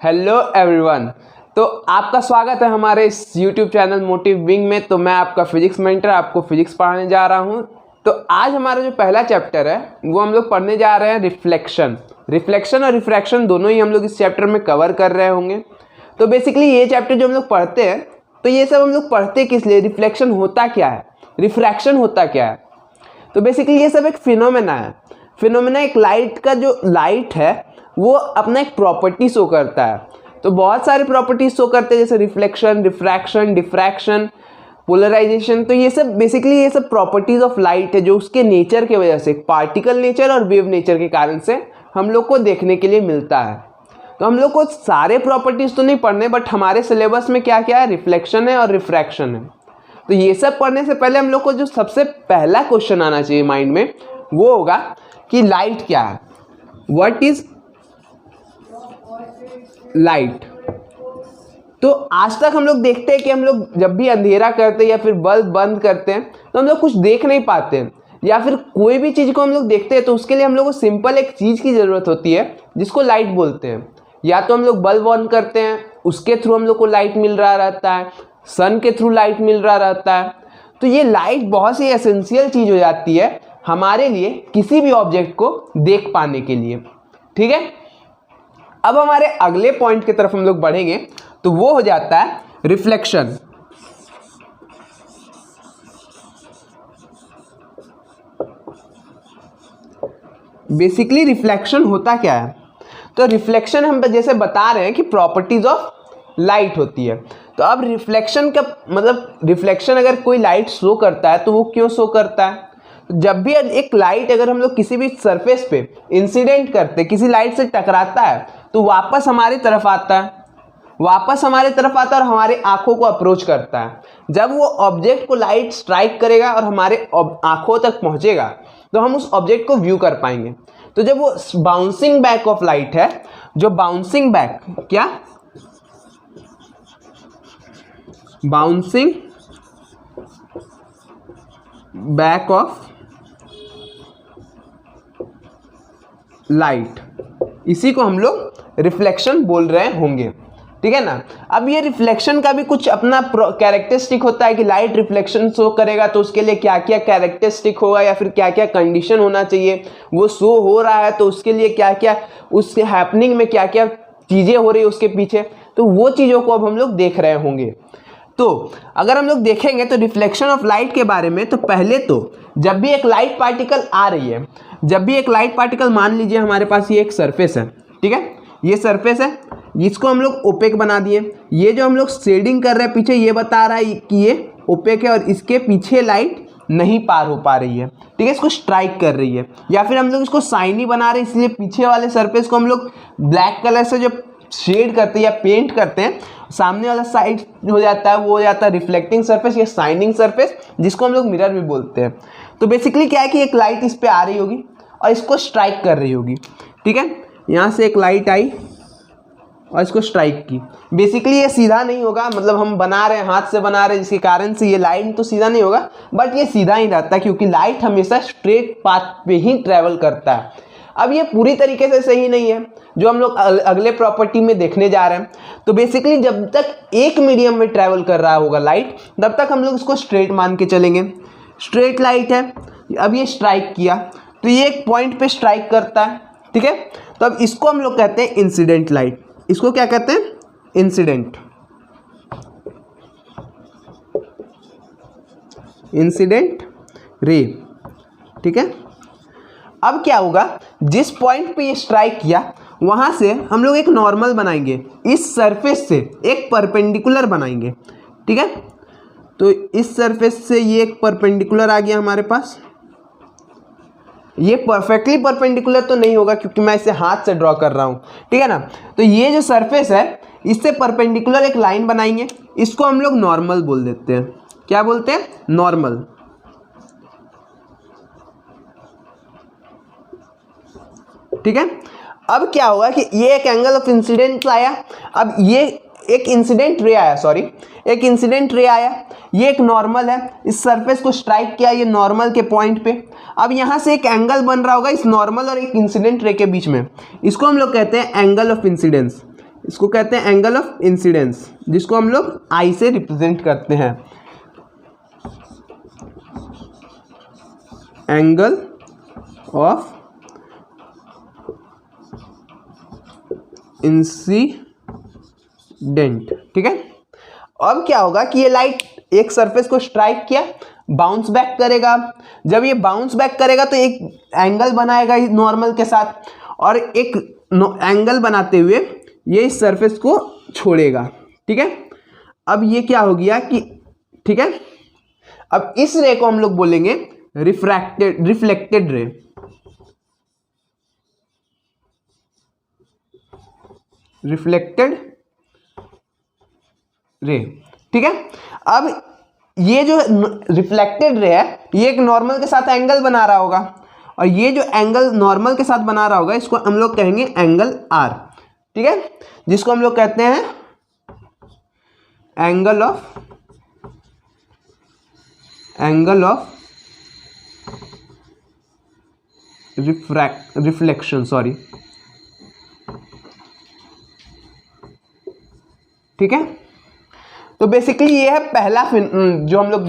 Hello everyone. तो आपका स्वागत है हमारे इस यूट्यूब चैनल मोटिव विंग में। तो मैं आपका फिजिक्स मेंटर आपको फिजिक्स पढ़ाने जा रहा हूं। तो आज हमारा जो पहला चैप्टर है वो हम लोग पढ़ने जा रहे हैं रिफ्लेक्शन और रिफ्रैक्शन दोनों ही हम लोग इस चैप्टर में कवर कर रहे होंगे। तो बेसिकली ये चैप्टर जो हम लोग पढ़ते हैं तो ये सब हम लोग पढ़ते किस लिए, रिफ्लेक्शन होता क्या है, रिफ्रैक्शन होता क्या है। तो बेसिकली ये सब एक फिनोमेना है। फिनोमेना एक लाइट का जो लाइट है वो अपना एक प्रॉपर्टी शो करता है। तो बहुत सारे प्रॉपर्टीज शो करते हैं जैसे रिफ्लेक्शन, रिफ्रैक्शन, डिफ्रैक्शन, पोलराइजेशन। तो ये सब बेसिकली ये सब प्रॉपर्टीज ऑफ लाइट है जो उसके नेचर की वजह से, पार्टिकल नेचर और वेव नेचर के कारण से हम लोग को देखने के लिए मिलता है। तो हम लोग को सारे प्रॉपर्टीज तो नहीं पढ़ने, बट हमारे सिलेबस में क्या क्या है, रिफ्लेक्शन है और रिफ्रैक्शन है। तो ये सब पढ़ने से पहले हम लोग को जो सबसे पहला क्वेश्चन आना चाहिए माइंड में वो होगा कि लाइट क्या है, व्हाट इज लाइट। तो आज तक हम लोग देखते हैं कि हम लोग जब भी अंधेरा करते हैं या फिर बल्ब बंद करते हैं तो हम लोग कुछ देख नहीं पाते हैं, या फिर कोई भी चीज़ को हम लोग देखते हैं तो उसके लिए हम लोग को सिंपल एक चीज़ की ज़रूरत होती है जिसको लाइट बोलते हैं। या तो हम लोग बल्ब ऑन करते हैं, उसके थ्रू हम लोग को लाइट मिल रहा रहता है, सन के थ्रू लाइट मिल रहा रहता है। तो ये लाइट बहुत सी एसेंशियल चीज़ हो जाती है हमारे लिए किसी भी ऑब्जेक्ट को देख पाने के लिए। ठीक है, अब हमारे अगले पॉइंट की तरफ हम लोग बढ़ेंगे तो वो हो जाता है रिफ्लेक्शन। बेसिकली रिफ्लेक्शन होता क्या है, तो रिफ्लेक्शन हम जैसे बता रहे हैं कि प्रॉपर्टीज ऑफ लाइट होती है। तो अब रिफ्लेक्शन का मतलब, रिफ्लेक्शन अगर कोई लाइट शो करता है तो वो क्यों शो करता है। जब भी एक लाइट अगर हम लोग किसी भी सरफेस पे इंसिडेंट करते, किसी लाइट से टकराता है तो वापस हमारी तरफ आता है, और हमारे आंखों को अप्रोच करता है। जब वो ऑब्जेक्ट को लाइट स्ट्राइक करेगा और हमारे आंखों तक पहुंचेगा तो हम उस ऑब्जेक्ट को व्यू कर पाएंगे। तो जब वो बाउंसिंग बैक ऑफ लाइट है, जो बाउंसिंग बैक क्या, बाउंसिंग बैक ऑफ लाइट, इसी को हम लोग रिफ्लेक्शन बोल रहे होंगे। ठीक है ना। अब ये रिफ्लेक्शन का भी कुछ अपना कैरेक्टरिस्टिक होता है कि लाइट रिफ्लेक्शन शो करेगा तो उसके लिए क्या क्या कैरेक्टरिस्टिक होगा या फिर क्या क्या कंडीशन होना चाहिए, वो शो हो रहा है तो उसके लिए क्या क्या, उसके हैपनिंग में क्या क्या चीज़ें हो रही है उसके पीछे, तो वो चीज़ों को अब हम लोग देख रहे होंगे। तो अगर हम लोग देखेंगे तो रिफ्लेक्शन ऑफ लाइट के बारे में, तो पहले तो जब भी एक लाइट पार्टिकल आ रही है, जब भी एक लाइट पार्टिकल, मान लीजिए हमारे पास ये एक सरफेस है, ठीक है, ये सरफेस है, इसको हम लोग ओपेक बना दिए। ये जो हम लोग शेडिंग कर रहे हैं पीछे ये बता रहा है कि ये ओपेक है और इसके पीछे लाइट नहीं पार हो पा रही है, ठीक है, इसको स्ट्राइक कर रही है। या फिर हम लोग इसको शाइनी बना रहे हैं इसलिए पीछे वाले सरफेस को हम लोग ब्लैक कलर से जो शेड करते हैं या पेंट करते हैं, सामने वाला साइड हो जाता है वो हो जाता है रिफ्लेक्टिंग सरफेस या शाइनिंग सरफेस, जिसको हम लोग मिरर भी बोलते हैं। तो बेसिकली क्या है कि एक लाइट इस पे आ रही होगी और इसको स्ट्राइक कर रही होगी। ठीक है, यहाँ से एक लाइट आई और इसको स्ट्राइक की। बेसिकली ये सीधा नहीं होगा, मतलब हम बना रहे हैं, हाथ से बना रहे हैं, जिसके कारण से ये लाइन तो सीधा नहीं होगा, बट ये सीधा ही रहता है क्योंकि लाइट हमेशा स्ट्रेट पाथ पे ही ट्रेवल करता है। अब ये पूरी तरीके से सही नहीं है जो हम लोग अगले प्रॉपर्टी में देखने जा रहे हैं। तो बेसिकली जब तक एक मीडियम में ट्रेवल कर रहा होगा लाइट, तब तक हम लोग इसको स्ट्रेट मान के चलेंगे। स्ट्रेट लाइट है, अब ये स्ट्राइक किया तो ये एक पॉइंट पे स्ट्राइक करता है, ठीक है। तो अब इसको हम लोग कहते हैं इंसिडेंट लाइट। इसको क्या कहते हैं, इंसिडेंट रे, ठीक है। अब क्या होगा, जिस पॉइंट पे ये स्ट्राइक किया वहां से हम लोग एक नॉर्मल बनाएंगे, इस सरफेस से एक परपेंडिकुलर बनाएंगे, ठीक है। तो इस सरफेस से ये एक परपेंडिकुलर आ गया हमारे पास। ये परफेक्टली परपेंडिकुलर तो नहीं होगा क्योंकि मैं इसे हाथ से ड्रॉ कर रहा हूँ, ठीक है ना। तो ये जो सरफेस है इससे परपेंडिकुलर एक लाइन बनाएंगे, इसको हम लोग नॉर्मल बोल देते हैं। क्या बोलते हैं, नॉर्मल। ठीक है। अब क्या होगा कि ये एक एंगल ऑफ इंसिडेंट आया, अब ये एक इंसिडेंट रे आया, एक इंसिडेंट रे आया, ये एक नॉर्मल है, इस सरफेस को स्ट्राइक किया ये नॉर्मल के पॉइंट पे। अब यहाँ से एक एंगल बन रहा होगा इस नॉर्मल और एक इंसिडेंट रे के बीच में, इसको हम लोग कहते हैं एंगल ऑफ इंसिडेंस। इसको कहते हैं एंगल ऑफ इंसिडेंस, जिसको हम लोग आई से रिप्रेजेंट करते हैं, एंगल ऑफ इंसिडेंट। ठीक है, अब क्या होगा कि ये लाइट एक सरफेस को स्ट्राइक किया, बाउंस बैक करेगा। जब ये बाउंस बैक करेगा तो एक एंगल बनाएगा नॉर्मल के साथ, और एक एंगल बनाते हुए ये इस सरफेस को छोड़ेगा। ठीक है, अब ये क्या हो गया कि, ठीक है, अब इस रे को हम लोग बोलेंगे रिफ्लेक्टेड रे। Reflected ray. ठीक है, अब ये जो रिफ्लेक्टेड रे है ये एक नॉर्मल के साथ एंगल बना रहा होगा, और ये जो एंगल नॉर्मल के साथ बना रहा होगा इसको हम लोग कहेंगे एंगल आर। ठीक है, जिसको हम लोग कहते हैं एंगल ऑफ रिफ्लेक्शन, सॉरी। ठीक है, तो बेसिकली ये है पहला जो हम लोग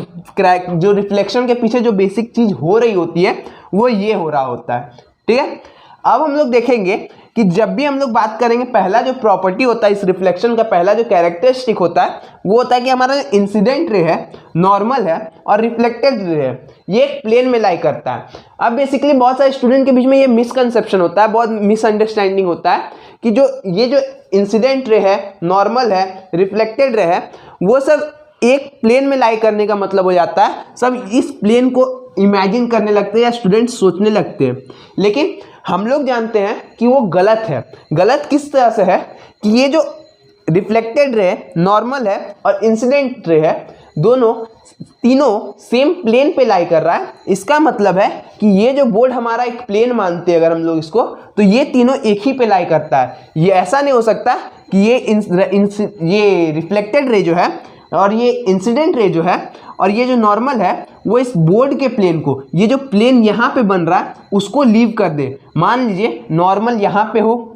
जो रिफ्लेक्शन के पीछे जो बेसिक चीज हो रही होती है वो ये हो रहा होता है। ठीक है, अब हम लोग देखेंगे कि जब भी हम लोग बात करेंगे, पहला जो प्रॉपर्टी होता है इस रिफ्लेक्शन का, पहला जो कैरेक्टरिस्टिक होता है वो होता है कि हमारा इंसिडेंट रे है, नॉर्मल है, और रिफ्लेक्टेड रे है, ये एक प्लेन में लाई करता है। अब बेसिकली बहुत सारे स्टूडेंट के बीच में ये मिसकंसेप्शन होता है, बहुत मिसअंडरस्टैंडिंग होता है कि ये जो इंसिडेंट रे है, नॉर्मल है, रिफ्लेक्टेड रे है, वो सब एक प्लेन में लाई करने का मतलब हो जाता है, सब इस प्लेन को इमेजिन करने लगते हैं या स्टूडेंट सोचने लगते हैं। लेकिन हम लोग जानते हैं कि वो गलत है। गलत किस तरह से है कि ये जो रिफ्लेक्टेड रे है, नॉर्मल है, और इंसिडेंट रे है, तीनों सेम प्लेन पे लाई कर रहा है। इसका मतलब है कि ये जो बोर्ड हमारा एक प्लेन मानते हैं अगर हम लोग इसको, तो ये तीनों एक ही पे लाई करता है। ये ऐसा नहीं हो सकता कि ये रिफ्लेक्टेड रे जो है और ये इंसिडेंट रे जो है और ये जो नॉर्मल है वो इस बोर्ड के प्लेन को, ये जो प्लेन यहाँ पे बन रहा है उसको लीव कर दे। मान लीजिए नॉर्मल यहाँ पे हो,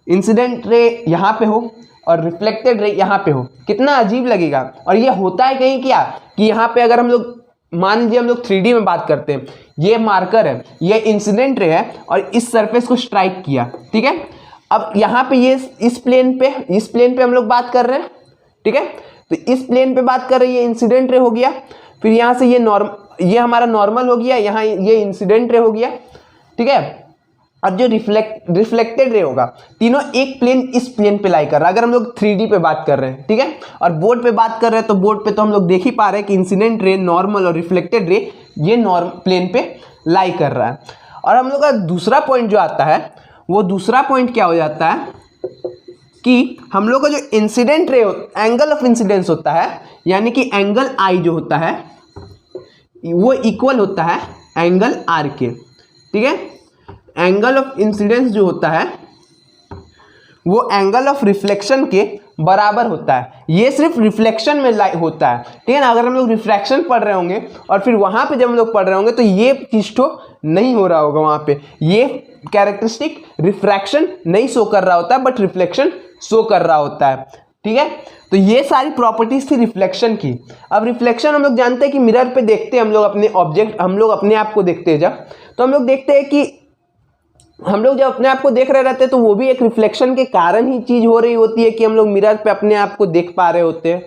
इंसिडेंट रे यहाँ पे हो और रिफ्लेक्टेड रे यहाँ पे हो, कितना अजीब लगेगा। और ये होता है कहीं क्या कि यहाँ पे अगर हम लोग मान लीजिए हम लोग 3D में बात करते हैं, ये मार्कर है, ये इंसिडेंट रे है और इस सरफेस को स्ट्राइक किया। ठीक है, अब यहाँ पे ये इस प्लेन पे हम लोग बात कर रहे हैं। ठीक है, तो इस प्लेन पे बात कर रहे हैं, ये इंसिडेंट रे हो गया, फिर यहाँ से ये हमारा नॉर्मल हो गया, यहाँ ये इंसिडेंट रे हो गया। ठीक है, और जो रिफ्लेक्टेड रे होगा, तीनों एक प्लेन इस प्लेन पे लाई कर रहा है अगर हम लोग 3D पे बात कर रहे हैं। ठीक है, और बोर्ड पे बात कर रहे हैं तो बोर्ड पे तो हम लोग देख ही पा रहे हैं कि इंसिडेंट रे, नॉर्मल और रिफ्लेक्टेड रे ये प्लेन पे लाई कर रहा है। और हम लोग का दूसरा पॉइंट जो आता है, वो दूसरा पॉइंट क्या हो जाता है कि हम लोग का जो incident ray angle of incidence होता है, यानी कि एंगल आई जो होता है वो इक्वल होता है एंगल आर के। ठीक है, एंगल ऑफ इंसिडेंस जो होता है वो एंगल ऑफ रिफ्लेक्शन के बराबर होता है। ये सिर्फ रिफ्लेक्शन में होता है। ठीक है ना, अगर हम लोग रिफ्रैक्शन पढ़ रहे होंगे और फिर वहाँ पे जब हम लोग पढ़ रहे होंगे तो ये चीज तो नहीं हो रहा होगा, वहाँ पे ये कैरेक्टरिस्टिक रिफ्रैक्शन नहीं शो कर रहा होता है बट रिफ्लेक्शन शो कर रहा होता है। ठीक है, तो ये सारी प्रॉपर्टीज थी रिफ्लेक्शन की। अब रिफ्लेक्शन हम लोग जानते हैं कि मिरर पे देखते हैं हम लोग अपने ऑब्जेक्ट, हम लोग अपने आप को देखते हैं जब, तो हम लोग देखते हैं कि हम लोग जब अपने आप को देख रहे रहते हैं तो वो भी एक रिफ्लेक्शन के कारण ही चीज हो रही होती है कि हम लोग मिरर पे अपने आप को देख पा रहे होते हैं।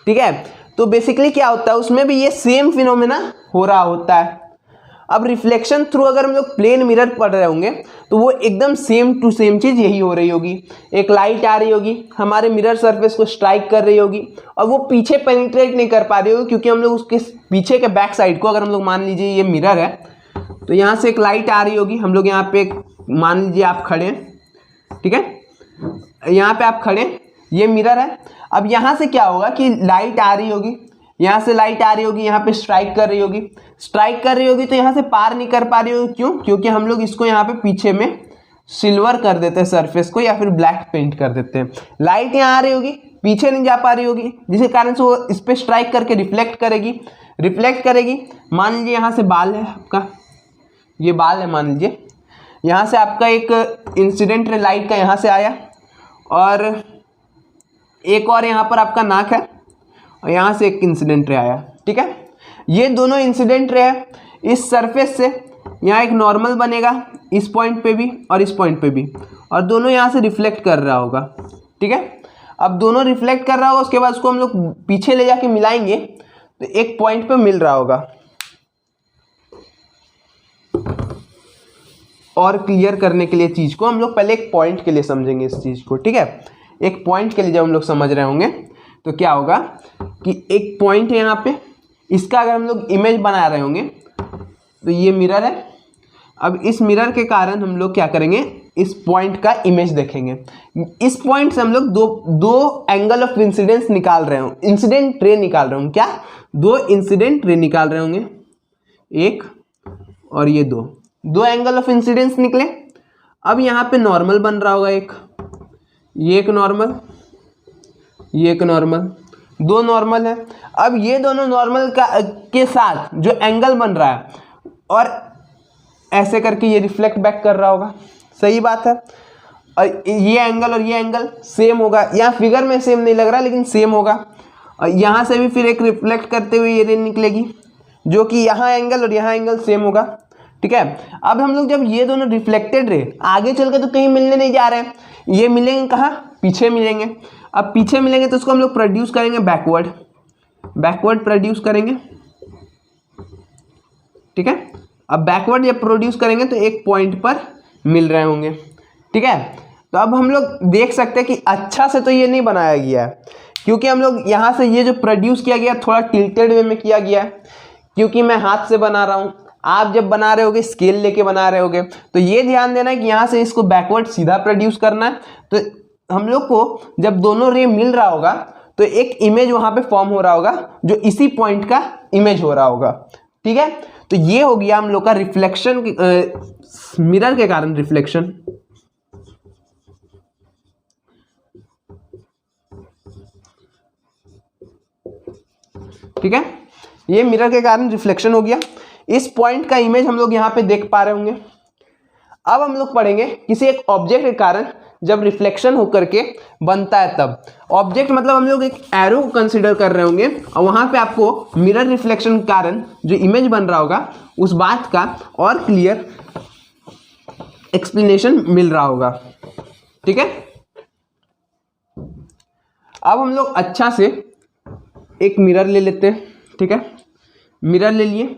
ठीक है, तो बेसिकली क्या होता है उसमें भी ये सेम फिनोमेना हो रहा होता है। अब रिफ्लेक्शन थ्रू अगर हम लोग प्लेन मिरर पढ़ रहे होंगे तो वो एकदम सेम टू सेम चीज यही हो रही होगी। एक लाइट आ रही होगी, हमारे मिरर सरफेस को स्ट्राइक कर रही होगी और वो पीछे पेनिट्रेट नहीं कर पा रही होगी क्योंकि हम लोग उसके पीछे के बैक साइड को, अगर हम लोग मान लीजिए ये मिरर है तो यहाँ से एक लाइट आ रही होगी, हम लोग यहाँ पे मान लीजिए आप खड़े हैं। ठीक है, यहाँ पे आप खड़े, ये मिरर है। अब यहाँ से क्या होगा कि लाइट आ रही होगी, यहाँ से लाइट आ रही होगी, यहाँ पे स्ट्राइक कर रही होगी तो यहाँ से पार नहीं कर पा रही होगी। क्यों? क्योंकि हम लोग इसको यहाँ पे पीछे में सिल्वर कर देते हैं सरफेस को, या फिर ब्लैक पेंट कर देते हैं। लाइट यहाँ आ रही होगी, पीछे नहीं जा पा रही होगी, जिसके कारण से वो इस पर स्ट्राइक करके रिफ्लेक्ट करेगी। मान लीजिए यहाँ से बाल है आपका, ये बाल है मान लीजिए, यहाँ से आपका एक इंसिडेंट रे लाइट का यहाँ से आया और एक और यहाँ पर आपका नाक है और यहाँ से एक इंसिडेंट रे आया, ठीक है। ये दोनों इंसिडेंट रे है, इस सरफेस से यहाँ एक नॉर्मल बनेगा इस पॉइंट पे भी और इस पॉइंट पे भी, और दोनों यहाँ से रिफ्लेक्ट कर रहा होगा, ठीक है। अब दोनों रिफ्लेक्ट कर रहा होगा, उसके बाद उसको हम लोग पीछे ले जाके मिलाएंगे तो एक पॉइंट पे मिल रहा होगा। और क्लियर करने के लिए चीज़ को हम लोग पहले एक पॉइंट के लिए समझेंगे इस चीज़ को, ठीक है। एक पॉइंट के लिए जब हम लोग समझ रहे होंगे तो क्या होगा कि एक पॉइंट है यहाँ पे, इसका अगर हम लोग इमेज बना रहे होंगे तो ये मिरर है। अब इस मिरर के कारण हम लोग क्या करेंगे, इस पॉइंट का इमेज देखेंगे। इस पॉइंट से हम लोग दो एंगल ऑफ इंसिडेंस निकाल रहे होंगे, इंसिडेंट रे निकाल रहे होंगे। क्या, दो इंसिडेंट रे निकाल रहे होंगे, एक और ये दो एंगल ऑफ इंसिडेंस निकले। अब यहाँ पे नॉर्मल बन रहा होगा, ये एक नॉर्मल, ये एक नॉर्मल, दो नॉर्मल है। अब ये दोनों नॉर्मल के साथ जो एंगल बन रहा है और ऐसे करके ये रिफ्लेक्ट बैक कर रहा होगा, सही बात है। और ये एंगल और ये एंगल सेम होगा, यहाँ फिगर में सेम नहीं लग रहा लेकिन सेम होगा। और यहाँ से भी फिर एक रिफ्लेक्ट करते हुए ये रे निकलेगी, जो कि यहाँ एंगल और यहाँ एंगल सेम होगा, ठीक है। अब हम लोग जब ये दोनों रिफ्लेक्टेड रे आगे चल के तो कहीं मिलने नहीं जा रहे हैं, ये मिलेंगे कहाँ, पीछे मिलेंगे। अब पीछे मिलेंगे तो उसको हम लोग प्रोड्यूस करेंगे बैकवर्ड प्रोड्यूस करेंगे, ठीक है। अब बैकवर्ड जब प्रोड्यूस करेंगे तो एक पॉइंट पर मिल रहे होंगे, ठीक है। तो अब हम लोग देख सकते हैं कि अच्छा से तो ये नहीं बनाया गया है, क्योंकि हम लोग यहाँ से ये जो प्रोड्यूस किया गया थोड़ा टिल्टेड वे में किया गया है, क्योंकि मैं हाथ से बना रहा हूँ। आप जब बना रहे होगे स्केल लेके बना रहे होगे तो ये ध्यान देना है कि यहाँ से इसको बैकवर्ड सीधा प्रोड्यूस करना है। तो हम लोग को जब दोनों रे मिल रहा होगा तो एक इमेज वहाँ पे फॉर्म हो रहा होगा जो इसी पॉइंट का इमेज हो रहा होगा, ठीक है। तो ये हो गया हम लोग का रिफ्लेक्शन, मिरर के कारण रिफ्लेक्शन, ठीक है। ये मिरर के कारण रिफ्लेक्शन हो गया, इस पॉइंट का इमेज हम लोग यहाँ पे देख पा रहे होंगे। अब हम लोग पढ़ेंगे किसी एक ऑब्जेक्ट के कारण जब रिफ्लेक्शन होकर के बनता है तब। ऑब्जेक्ट मतलब हम लोग एक एरो को कंसीडर कर रहे होंगे और वहाँ पे आपको मिरर रिफ्लेक्शन के कारण जो इमेज बन रहा होगा उस बात का और क्लियर एक्सप्लेनेशन मिल रहा होगा, ठीक है। अब हम लोग अच्छा से एक मिरर ले लेते हैं, ठीक है। मिरर ले लिए।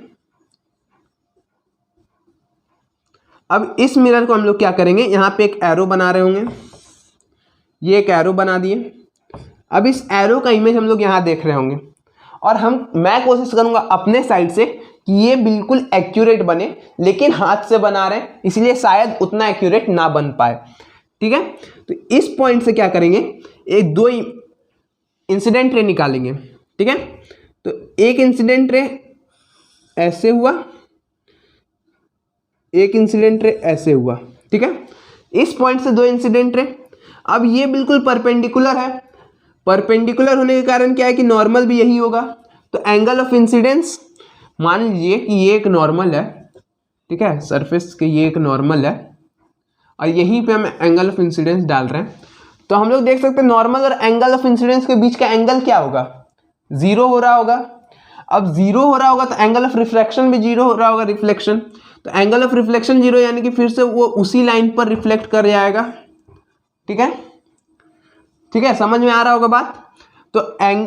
अब इस मिरर को हम लोग क्या करेंगे, यहाँ पे एक एरो बना रहे होंगे, ये एक एरो बना दिए। अब इस एरो का इमेज हम लोग यहाँ देख रहे होंगे और मैं कोशिश करूँगा अपने साइड से कि ये बिल्कुल एक्यूरेट बने, लेकिन हाथ से बना रहे हैं इसलिए शायद उतना एक्यूरेट ना बन पाए, ठीक है। तो इस पॉइंट से क्या करेंगे, एक दो इंसिडेंट रे निकालेंगे, ठीक है। तो एक इंसिडेंट रे ऐसे हुआ, एक इंसिडेंट रे ऐसे हुआ, ठीक है। इस पॉइंट से दो इंसिडेंट रे। अब ये बिल्कुल परपेंडिकुलर है, परपेंडिकुलर होने के कारण क्या है कि नॉर्मल भी यही होगा। तो एंगल ऑफ इंसिडेंस, मान लीजिए कि ये एक नॉर्मल है, ठीक है, सरफेस के ये एक नॉर्मल है और यहीं पे हम एंगल ऑफ इंसिडेंस डाल रहे हैं। तो हम लोग देख सकते हैं नॉर्मल और एंगल ऑफ इंसिडेंस के बीच का एंगल क्या होगा, जीरो हो रहा होगा। अब जीरो हो रहा होगा तो एंगल ऑफ रिफ्लेक्शन भी जीरो हो रहा होगा, रिफ्लेक्शन। तो एंगल ऑफ रिफ्लेक्शन जीरो यानी कि फिर से वो उसी लाइन पर रिफ्लेक्ट कर जाएगा, ठीक है, ठीक है, समझ में आ रहा होगा बात। तो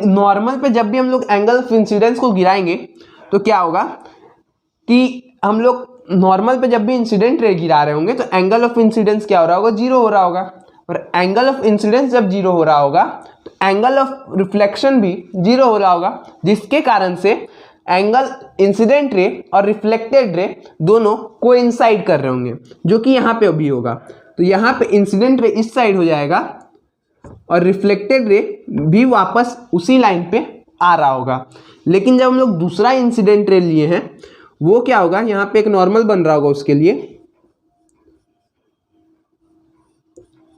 नॉर्मल पे जब भी हम लोग एंगल ऑफ इंसिडेंस को गिराएंगे तो क्या होगा कि हम लोग नॉर्मल पे जब भी इंसिडेंट रे गिरा रहे होंगे तो एंगल ऑफ इंसिडेंस क्या हो रहा होगा, जीरो हो रहा होगा। और एंगल ऑफ इंसिडेंस जब जीरो हो रहा होगा तो एंगल ऑफ रिफ्लेक्शन भी जीरो हो रहा होगा, जिसके कारण से एंगल इंसिडेंट रे और रिफ्लेक्टेड रे दोनों कोइंसाइड कर रहे होंगे, जो कि यहाँ पे भी होगा। तो यहाँ पे इंसिडेंट रे इस साइड हो जाएगा और रिफ्लेक्टेड रे भी वापस उसी लाइन पे आ रहा होगा। लेकिन जब हम लोग दूसरा इंसिडेंट रे लिए हैं वो क्या होगा, यहाँ पे एक नॉर्मल बन रहा होगा उसके लिए,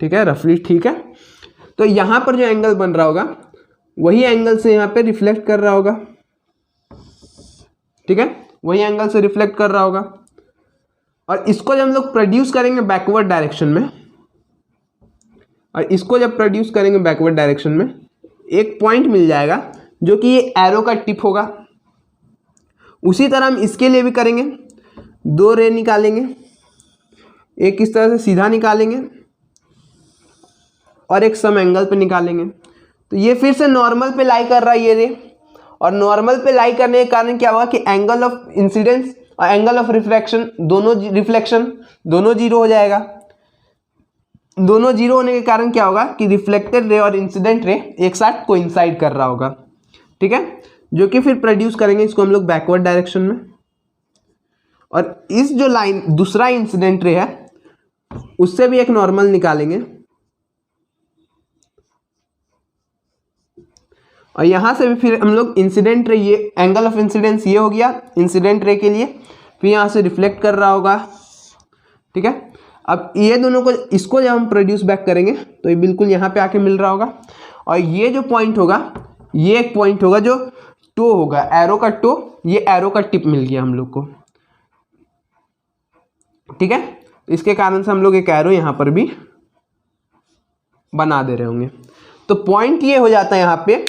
ठीक है, रफली, ठीक है। तो यहाँ पर जो एंगल बन रहा होगा वही एंगल से यहाँ पे रिफ्लेक्ट कर रहा होगा, ठीक है, वही एंगल से रिफ्लेक्ट कर रहा होगा। और इसको जब हम लोग प्रोड्यूस करेंगे बैकवर्ड डायरेक्शन में और इसको जब प्रोड्यूस करेंगे बैकवर्ड डायरेक्शन में, एक पॉइंट मिल जाएगा जो कि ये एरो का टिप होगा। उसी तरह हम इसके लिए भी करेंगे, 2 रे निकालेंगे, एक इस तरह से सीधा निकालेंगे और एक सम एंगल पे निकालेंगे। तो ये फिर से नॉर्मल पे लाई कर रहा है ये रे, और नॉर्मल पे लाई करने के कारण क्या हुआ कि एंगल ऑफ इंसिडेंस और एंगल ऑफ रिफ्लेक्शन दोनों जीरो हो जाएगा। दोनों जीरो होने के कारण क्या होगा कि रिफ्लेक्टेड रे और इंसिडेंट रे एक साथ कोइंसाइड कर रहा होगा, ठीक है, जो कि फिर प्रोड्यूस करेंगे इसको हम लोग बैकवर्ड डायरेक्शन में। और इस जो लाइन दूसरा इंसिडेंट रे है उससे भी एक नॉर्मल निकालेंगे, और यहां से भी फिर हम लोग इंसिडेंट रे, ये एंगल ऑफ इंसिडेंस ये हो गया इंसिडेंट रे के लिए, फिर यहां से रिफ्लेक्ट कर रहा होगा, ठीक है। अब ये दोनों को, इसको जब हम प्रोड्यूस बैक करेंगे तो ये बिल्कुल यहाँ पे आके मिल रहा होगा, और ये जो पॉइंट होगा ये एक पॉइंट होगा जो टो होगा, एरो का टो, ये एरो का टिप मिल गया हम लोग को, ठीक है। इसके कारण से हम लोग एक एरो यहाँ पर भी बना दे रहे होंगे। तो पॉइंट ये हो जाता है यहाँ पे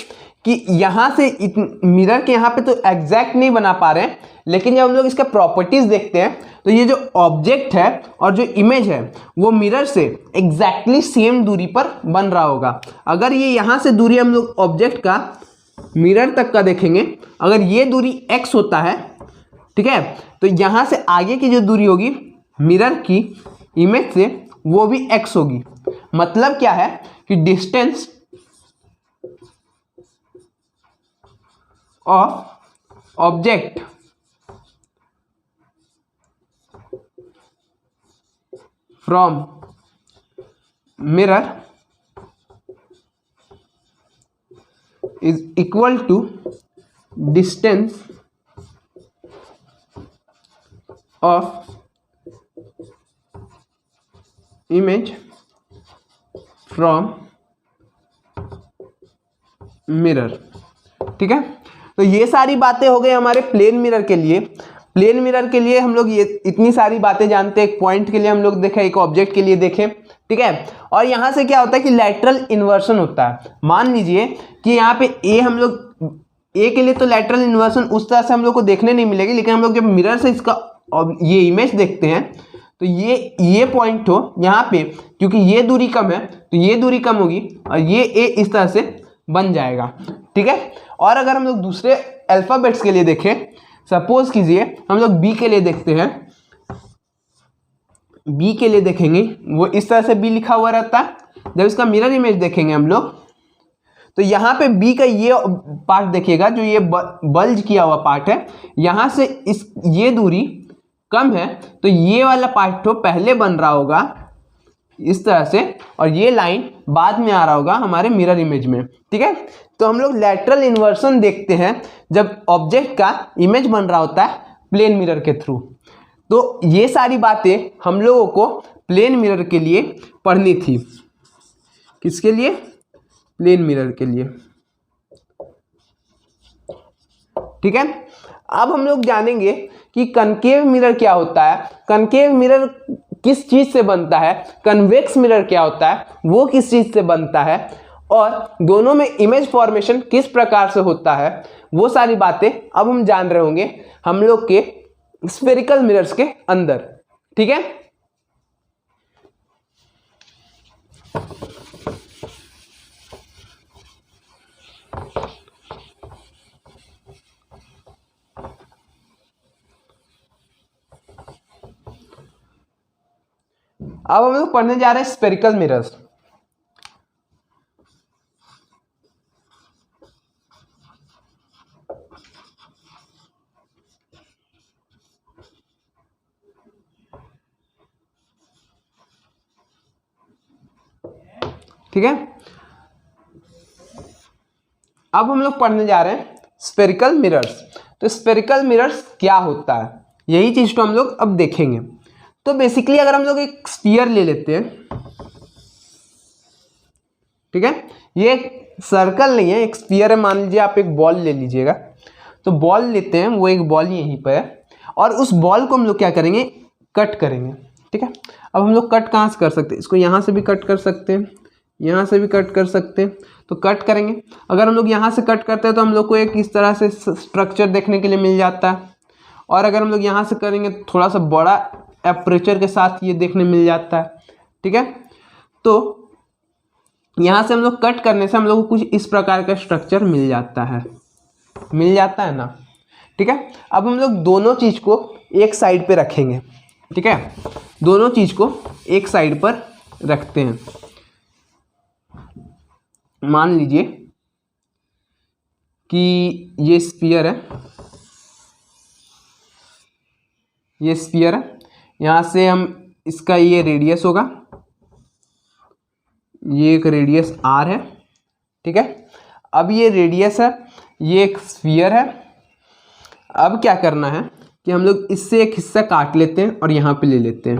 कि यहाँ से मिरर के यहाँ पे तो एग्जैक्ट नहीं बना पा रहे हैं, लेकिन जब हम लोग इसका प्रॉपर्टीज देखते हैं तो ये जो ऑब्जेक्ट है और जो इमेज है वो मिरर से एग्जैक्टली सेम दूरी पर बन रहा होगा। अगर ये यहाँ से दूरी हम लोग ऑब्जेक्ट का मिरर तक का देखेंगे, अगर ये दूरी x होता है, ठीक है, तो यहाँ से आगे की जो दूरी होगी मिरर की इमेज से वो भी x होगी। मतलब क्या है कि distance of object from mirror is equal to distance of image from mirror, ठीक है। तो ये सारी बातें हो गई हमारे प्लेन मिरर के लिए। प्लेन मिरर के लिए हम लोग ये इतनी सारी बातें जानते हैं, एक पॉइंट के लिए हम लोग देखें, एक ऑब्जेक्ट के लिए देखें, ठीक है। और यहाँ से क्या होता है कि लैटरल इन्वर्सन होता है। मान लीजिए कि यहाँ पे ए, हम लोग ए के लिए तो लैटरल इन्वर्सन उस तरह से हम लोग को देखने नहीं मिलेगी, लेकिन हम लोग जब मिरर से इसका ये इमेज देखते हैं तो ये पॉइंट हो यहाँ पे, क्योंकि ये दूरी कम है तो ये दूरी कम होगी और ये ए इस तरह से बन जाएगा, ठीक है। और अगर हम लोग दूसरे अल्फाबेट्स के लिए देखें, सपोज कीजिए हम लोग बी के लिए देखते हैं, बी के लिए देखेंगे वो इस तरह से बी लिखा हुआ रहता है। जब इसका मिरर इमेज देखेंगे हम लोग तो यहाँ पे बी का ये पार्ट देखिएगा, जो ये बल्ज किया हुआ पार्ट है, यहाँ से इस ये दूरी कम है तो ये वाला पार्ट तो पहले बन रहा होगा इस तरह से, और ये लाइन बाद में आ रहा होगा हमारे मिरर इमेज में, ठीक है। तो हम लोग लैटरल इन्वर्सन देखते हैं जब ऑब्जेक्ट का इमेज बन रहा होता है प्लेन मिरर के थ्रू। तो ये सारी बातें हम लोगों को प्लेन मिरर के लिए पढ़नी थी। किसके लिए? प्लेन मिरर के लिए, ठीक है। अब हम लोग जानेंगे कि कनकेव मिरर क्या होता है, कनकेव मिरर किस चीज से बनता है, कन्वेक्स मिरर क्या होता है, वो किस चीज से बनता है, और दोनों में इमेज फॉर्मेशन किस प्रकार से होता है, वो सारी बातें अब हम जान रहे होंगे हम लोग के स्फेरिकल मिरर्स के अंदर, ठीक है। अब हम लोग पढ़ने जा रहे हैं स्फेरिकल मिरर्स। ठीक है, अब हम लोग पढ़ने जा रहे हैं स्फेरिकल मिरर्स। तो स्फेरिकल मिरर्स क्या होता है, यही चीज तो हम लोग अब देखेंगे। तो बेसिकली अगर हम लोग एक स्फीयर ले लेते हैं, ठीक है, ये एक सर्कल नहीं है, एक स्फीयर है। मान लीजिए आप एक बॉल ले लीजिएगा, तो बॉल लेते हैं, वो एक बॉल यहीं पर है, और उस बॉल को हम लोग क्या करेंगे, कट करेंगे, ठीक है। अब हम लोग कट कहाँ से कर सकते हैं, इसको यहाँ से भी कट कर सकते हैं, यहाँ से भी कट कर सकते हैं, तो कट करेंगे। अगर हम लोग यहाँ से कट करते हैं तो हम लोग को एक इस तरह से स्ट्रक्चर देखने के लिए मिल जाता है। और अगर हम लोग यहाँ से करेंगे तो थोड़ा सा बड़ा एपरेचर के साथ ये देखने मिल जाता है। ठीक है, तो यहाँ से हम लोग कट करने से हम लोग को कुछ इस प्रकार का स्ट्रक्चर मिल जाता है ना। ठीक है, अब हम लोग दोनों चीज़ को एक साइड पे रखेंगे। ठीक है, दोनों चीज़ को एक साइड पर रखते हैं। मान लीजिए कि ये स्फीयर है, ये स्फीयर है, यहाँ से हम इसका ये रेडियस होगा, ये एक रेडियस r है। ठीक है, अब ये रेडियस है, ये एक स्फीयर है। अब क्या करना है कि हम लोग इससे एक हिस्सा काट लेते हैं और यहाँ पे ले लेते हैं।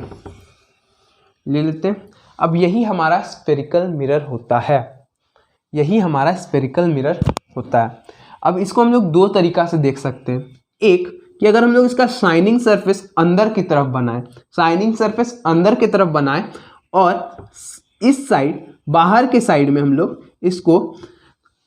अब यही हमारा स्फेरिकल मिरर होता है, यही हमारा स्फेरिकल मिरर होता है। अब इसको हम लोग दो तरीका से देख सकते हैं। एक कि अगर हम लोग इसका शाइनिंग सरफेस अंदर की तरफ बनाएं, शाइनिंग सरफेस अंदर की तरफ बनाएं और इस साइड बाहर के साइड में हम लोग इसको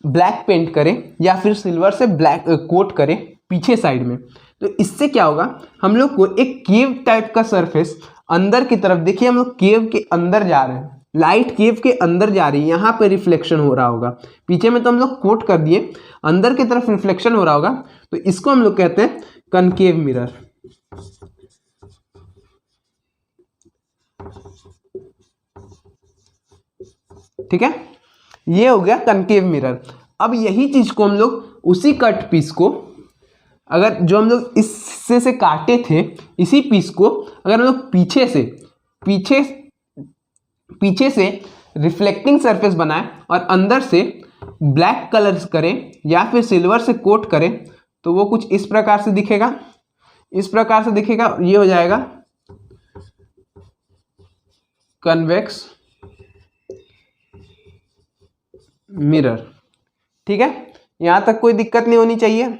ब्लैक पेंट करें या फिर सिल्वर से ब्लैक कोट करें पीछे साइड में, तो इससे क्या होगा, हम लोग को एक केव टाइप का सरफेस अंदर की तरफ, देखिए हम लोग केव के अंदर जा रहे हैं, लाइट केव के अंदर जा रही है, यहाँ पे रिफ्लेक्शन हो रहा होगा। पीछे में तो हम लोग कोट कर दिए, अंदर की तरफ रिफ्लेक्शन हो रहा होगा, तो इसको हम लोग कहते हैं कनकेव मिरर। ठीक है, ये हो गया कनकेव मिरर। अब यही चीज को हम लोग उसी कट पीस को, अगर जो हम लोग इस हिस्से से काटे थे, इसी पीस को अगर हम लोग पीछे से रिफ्लेक्टिंग सरफेस बनाएं और अंदर से ब्लैक कलर्स करें या फिर सिल्वर से कोट करें, तो वो कुछ इस प्रकार से दिखेगा, इस प्रकार से दिखेगा। ये हो जाएगा कन्वेक्स मिरर। ठीक है, यहां तक कोई दिक्कत नहीं होनी चाहिए।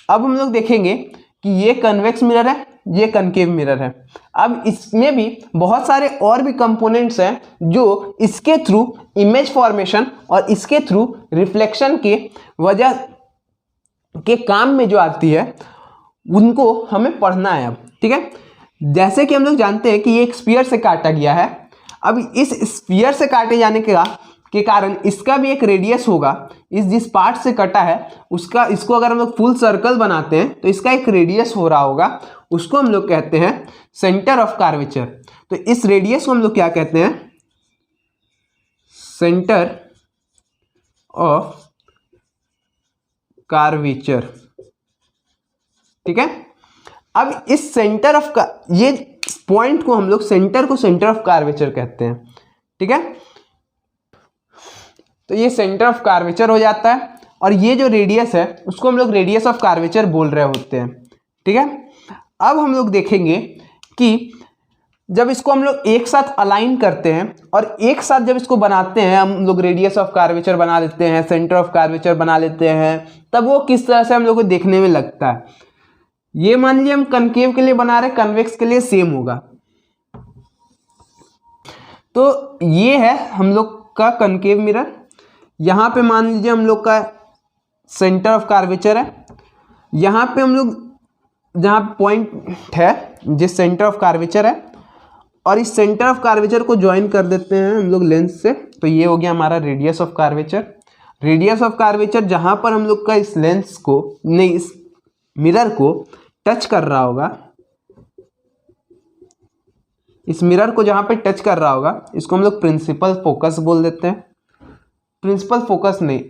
अब हम लोग देखेंगे कि ये कन्वेक्स मिरर है, ये कनकेव मिरर है। अब इसमें भी बहुत सारे और भी कंपोनेंट्स हैं जो इसके थ्रू इमेज फॉर्मेशन और इसके थ्रू रिफ्लेक्शन के वजह के काम में जो आती है, उनको हमें पढ़ना है अब। ठीक है, जैसे कि हम लोग जानते हैं कि ये एक स्फीयर से काटा गया है। अब इस स्फीयर से काटे जाने के कारण इसका भी एक रेडियस होगा। इस जिस पार्ट से कटा है उसका, इसको अगर हम लोग फुल सर्कल बनाते हैं तो इसका एक रेडियस हो रहा होगा, उसको हम लोग कहते हैं सेंटर ऑफ कार्वेचर। तो इस रेडियस को हम लोग क्या कहते हैं, सेंटर ऑफ कार्वेचर। ठीक है, अब इस सेंटर ऑफ का, ये पॉइंट को हम लोग सेंटर को सेंटर ऑफ कार्वेचर कहते हैं। ठीक है, तो ये सेंटर ऑफ कार्वेचर हो जाता है और ये जो रेडियस है उसको हम लोग रेडियस ऑफ कार्वेचर बोल रहे होते हैं। ठीक है, अब हम लोग देखेंगे कि जब इसको हम लोग एक साथ अलाइन करते हैं और एक साथ जब इसको बनाते हैं, हम लोग रेडियस ऑफ कार्वेचर बना लेते हैं, सेंटर ऑफ कार्वेचर बना लेते हैं, तब वो किस तरह से हम लोग को देखने में लगता है। ये मान लीजिए हम कनकेव के लिए बना रहे, कन्वेक्स के लिए सेम होगा। तो ये है हम लोग का कनकेव मिरर। यहाँ पे मान लीजिए हम लोग का सेंटर ऑफ कार्वेचर है, यहाँ पे हम लोग जहाँ पॉइंट है जिस सेंटर ऑफ कार्वेचर है, और इस सेंटर ऑफ कार्वेचर को ज्वाइन कर देते हैं हम लोग लेंस से, तो ये हो गया हमारा radius of curvature. Radius of curvature जहाँ पर हम लोग का इस लेंस को, नहीं इस मिरर को टच कर रहा होगा, इस मिरर को जहाँ पे टच कर रहा होगा, इसको हम लोग प्रिंसिपल फोकस बोल देते हैं। प्रिंसिपल फोकस नहीं,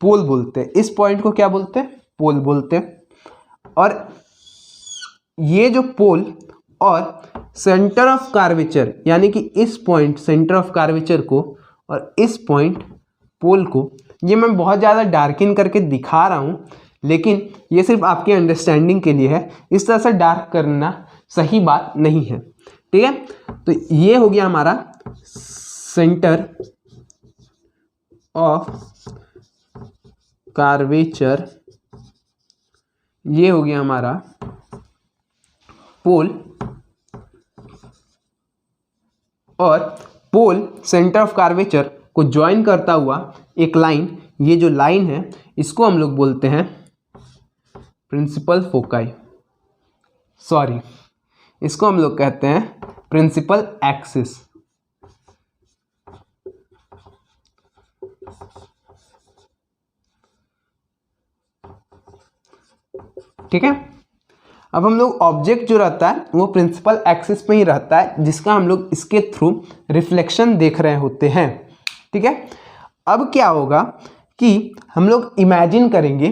पोल बोलते हैं। इस पॉइंट को क्या बोलते हैं, पोल बोलते हैं। और ये जो पोल और सेंटर ऑफ कार्वेचर, यानी कि इस पॉइंट सेंटर ऑफ कार्वेचर को और इस पॉइंट पोल को, ये मैं बहुत ज़्यादा डार्किन करके दिखा रहा हूँ, लेकिन ये सिर्फ आपके अंडरस्टैंडिंग के लिए है। इस तरह से डार्क करना सही बात नहीं है। ठीक है, तो ये हो गया हमारा सेंटर ऑफ कार्वेचर, ये हो गया हमारा पोल, और पोल सेंटर ऑफ कर्वेचर को ज्वाइन करता हुआ एक लाइन, ये जो लाइन है इसको हम लोग बोलते हैं प्रिंसिपल फोकाई, सॉरी इसको हम लोग कहते हैं प्रिंसिपल एक्सिस। ठीक है, अब हम लोग ऑब्जेक्ट जो रहता है वो प्रिंसिपल एक्सिस पे ही रहता है, जिसका हम लोग इसके थ्रू रिफ्लेक्शन देख रहे होते हैं। ठीक है, अब क्या होगा कि हम लोग इमेजिन करेंगे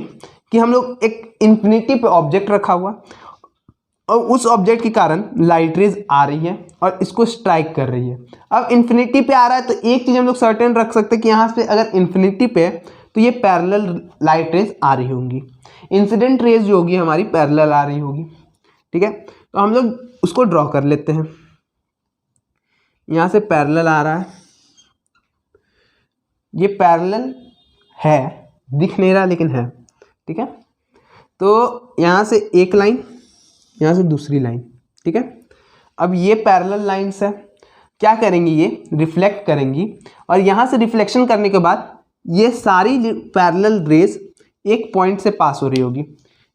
कि हम लोग एक इन्फिनिटी पे ऑब्जेक्ट रखा हुआ और उस ऑब्जेक्ट के कारण लाइट रेज आ रही है और इसको स्ट्राइक कर रही है। अब इन्फिनिटी पे आ रहा है तो एक चीज़ हम लोग सर्टेन रख सकते हैं कि यहाँ से अगर इन्फिनिटी पे तो ये पैरेलल लाइट रेज आ रही होंगी, इंसिडेंट रेज जो होगी हमारी पैरेलल आ रही होगी। ठीक है, तो हम लोग उसको ड्रॉ कर लेते हैं। यहाँ से पैरेलल आ रहा है, ये पैरेलल है, दिख नहीं रहा लेकिन है। ठीक है, तो यहाँ से एक लाइन, यहाँ से दूसरी लाइन। ठीक है, अब ये पैरेलल लाइन्स है, क्या करेंगी ये रिफ्लेक्ट करेंगी और यहाँ से रिफ्लेक्शन करने के बाद ये सारी पैरेलल रेज एक पॉइंट से पास हो रही होगी,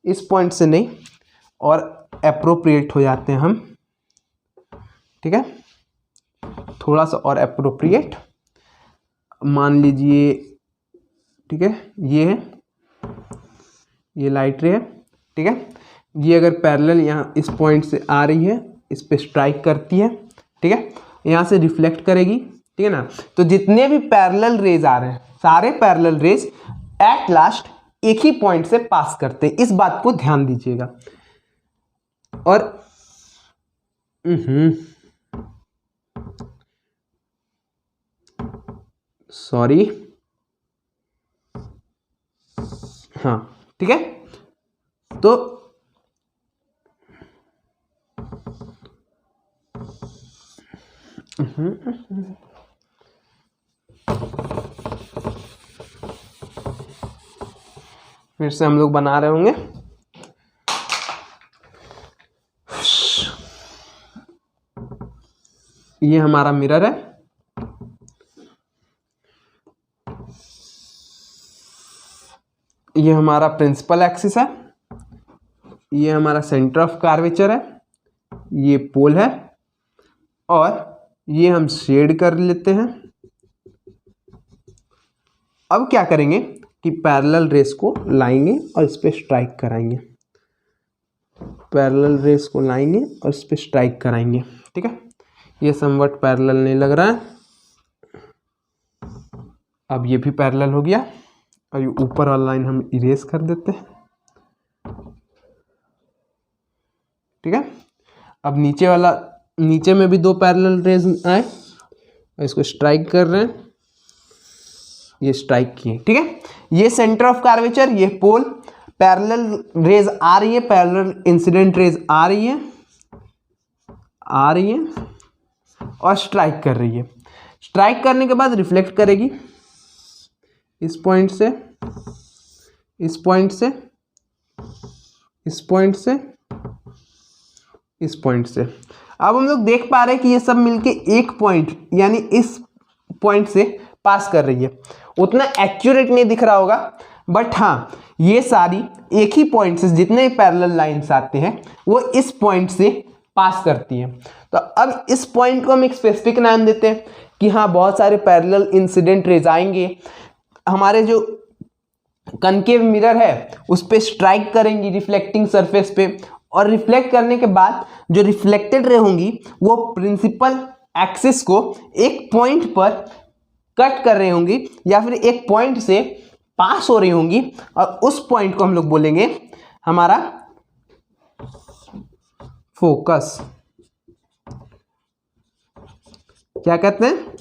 इस पॉइंट से नहीं, और एप्रोप्रिएट हो जाते हैं हम। ठीक है, थोड़ा सा और एप्रोप्रिएट मान लीजिए। ठीक है, ये है, ये लाइट रे है। ठीक है, ये अगर पैरेलल यहाँ इस पॉइंट से आ रही है, इस पे स्ट्राइक करती है। ठीक है, यहाँ से रिफ्लेक्ट करेगी। ठीक है ना, तो जितने भी पैरेलल रेज आ रहे हैं सारे पैरेलल रेज एट लास्ट एक ही पॉइंट से पास करते हैं, इस बात को ध्यान दीजिएगा। और सॉरी, हाँ ठीक है, तो फिर से हम लोग बना रहे होंगे। ये हमारा मिरर है, ये हमारा प्रिंसिपल एक्सिस है, ये हमारा सेंटर ऑफ कर्वेचर है, ये पोल है, और ये हम शेड कर लेते हैं। अब क्या करेंगे कि पैरेलल रेस को लाएंगे और इस पे स्ट्राइक कराएंगे, पैरेलल रेस को लाएंगे और इस पे स्ट्राइक कराएंगे। ठीक है, ये समवट पैरेलल नहीं लग रहा है, अब ये भी पैरेलल हो गया और ये ऊपर वाला लाइन हम इरेज कर देते हैं। ठीक है, अब नीचे वाला, नीचे में भी दो पैरेलल रेज आए और इसको स्ट्राइक कर रहे हैं, ये स्ट्राइक किए। ठीक है, ये सेंटर ऑफ कर्वेचर, ये पोल, पैरेलल रेज आ रही है, पैरेलल इंसिडेंट रेज आ रही है और स्ट्राइक कर रही है। स्ट्राइक करने के बाद रिफ्लेक्ट करेगी इस पॉइंट से, इस पॉइंट से, इस पॉइंट से, इस पॉइंट से। अब हम लोग देख पा रहे हैं कि ये सब मिलके एक पॉइंट यानी इस पॉइंट से पास कर रही है। उतना एक्यूरेट नहीं दिख रहा होगा, बट हाँ ये सारी एक ही पॉइंट से, जितने पैरेलल लाइंस आते हैं वो इस पॉइंट से पास करती हैं। तो अब इस पॉइंट को हम एक स्पेसिफिक नाम देते हैं कि हाँ बहुत सारे पैरेलल इंसिडेंट रेज आएंगे, हमारे जो कनकेव मिरर है उस पर स्ट्राइक करेंगी रिफ्लेक्टिंग सरफेस पे, और रिफ्लेक्ट करने के बाद जो रिफ्लेक्टेड रे होंगी वो प्रिंसिपल एक्सिस को एक पॉइंट पर कट कर रही होंगी या फिर एक पॉइंट से पास हो रही होंगी, और उस पॉइंट को हम लोग बोलेंगे हमारा फोकस। क्या कहते हैं?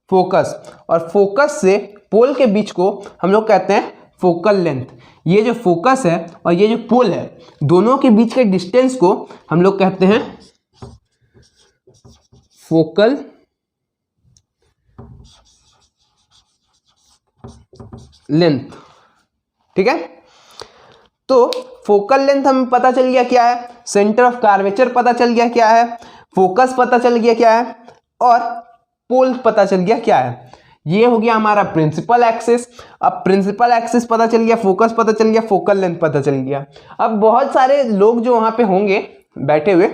फोकस। और फोकस से पोल के बीच को हम लोग कहते हैं फोकल लेंथ। ये जो फोकस है और ये जो पोल है, दोनों के बीच के डिस्टेंस को हम लोग कहते हैं फोकल लेंथ। ठीक है, तो फोकल लेंथ हमें पता चल गया क्या है, सेंटर ऑफ कर्वेचर पता चल गया क्या है, फोकस पता चल गया क्या है, और पोल पता चल गया क्या है। ये हो गया हमारा प्रिंसिपल एक्सिस। अब प्रिंसिपल एक्सिस पता चल गया, फोकस पता चल गया, फोकल लेंथ पता चल गया। अब बहुत सारे लोग जो वहां पे होंगे बैठे हुए,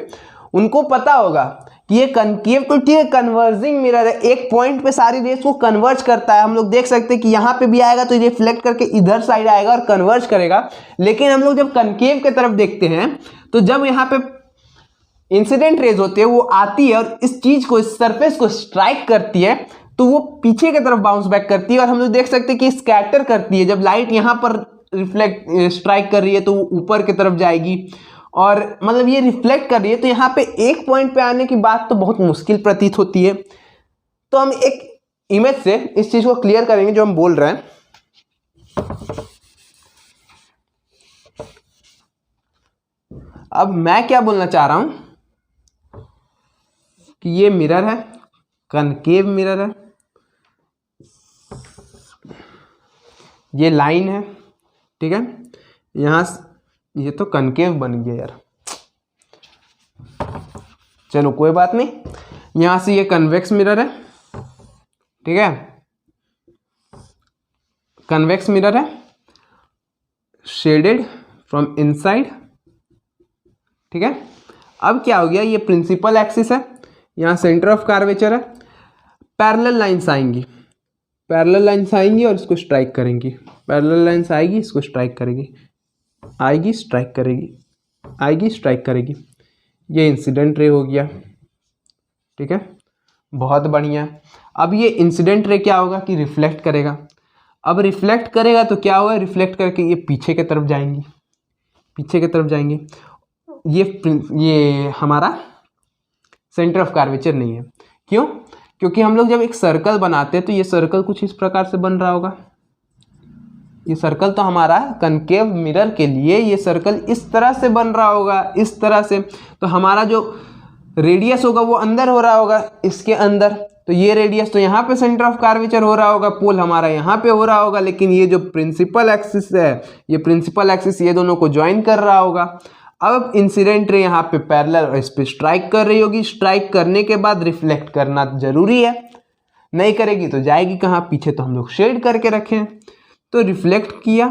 उनको पता होगा कि ये कनकेव तो ठीक है, कन्वर्जिंग मिरर है, एक पॉइंट पे सारी रेस को कन्वर्ज करता है। हम लोग देख सकते हैं कि यहाँ पे भी आएगा तो रिफ्लेक्ट करके इधर साइड आएगा और कन्वर्ज करेगा। लेकिन हम लोग जब कनकेव की तरफ देखते हैं तो जब यहाँ पे इंसिडेंट रेज होते हैं वो आती है और इस चीज को, इस सरफेस को स्ट्राइक करती है तो वो पीछे की तरफ बाउंस बैक करती है। और हम लोग देख सकते हैं कि स्कैटर करती है। जब लाइट यहाँ पर रिफ्लेक्ट स्ट्राइक कर रही है तो वो ऊपर की तरफ जाएगी और मतलब ये रिफ्लेक्ट कर रही है, तो यहाँ पे एक पॉइंट पे आने की बात तो बहुत मुश्किल प्रतीत होती है। तो हम एक इमेज से इस चीज को क्लियर करेंगे जो हम बोल रहे हैं। अब मैं क्या बोलना चाह रहा हूं कि ये मिरर है, कनकेव मिरर है, ये लाइन है, ठीक है। यहां ये तो कनकेव बन गया यार, चलो कोई बात नहीं। यहां से ये कन्वेक्स मिरर है, ठीक है, कन्वेक्स मिरर है, शेडेड फ्रॉम इनसाइड, ठीक है। अब क्या हो गया, ये प्रिंसिपल एक्सिस है, यहां सेंटर ऑफ कर्वेचर है, पैरेलल लाइंस आएंगी, पैरेलल लाइंस आएंगी और इसको स्ट्राइक करेंगी, पैरेलल लाइंस आएगी, इसको स्ट्राइक करेगी, आएगी स्ट्राइक करेगी, आएगी स्ट्राइक करेगी। ये इंसिडेंट रे हो गया, ठीक है, बहुत बढ़िया। अब ये इंसिडेंट रे क्या होगा कि रिफ्लेक्ट करेगा। अब रिफ्लेक्ट करेगा तो क्या होगा, रिफ्लेक्ट करके ये पीछे की तरफ जाएंगी, पीछे की तरफ जाएंगे। ये हमारा सेंटर ऑफ कर्वेचर नहीं है। क्यों? क्योंकि हम लोग जब एक सर्कल बनाते हैं तो ये सर्कल कुछ इस प्रकार से बन रहा होगा। ये सर्कल तो हमारा कनकेव मिरर के लिए ये सर्कल इस तरह से बन रहा होगा, इस तरह से। तो हमारा जो रेडियस होगा वो अंदर हो रहा होगा, इसके अंदर। तो ये रेडियस तो यहाँ पे सेंटर ऑफ कर्वेचर हो रहा होगा, पोल हमारा यहाँ पे हो रहा होगा। लेकिन ये जो प्रिंसिपल एक्सिस है, ये प्रिंसिपल एक्सिस ये दोनों को ज्वाइन कर रहा होगा। अब इंसिडेंट रे यहाँ पे पैरेलल इस पे स्ट्राइक कर रही होगी, स्ट्राइक करने के बाद रिफ्लेक्ट करना जरूरी है, नहीं करेगी तो जाएगी कहाँ, पीछे। तो हम लोग शेड करके रखे हैं, तो रिफ्लेक्ट किया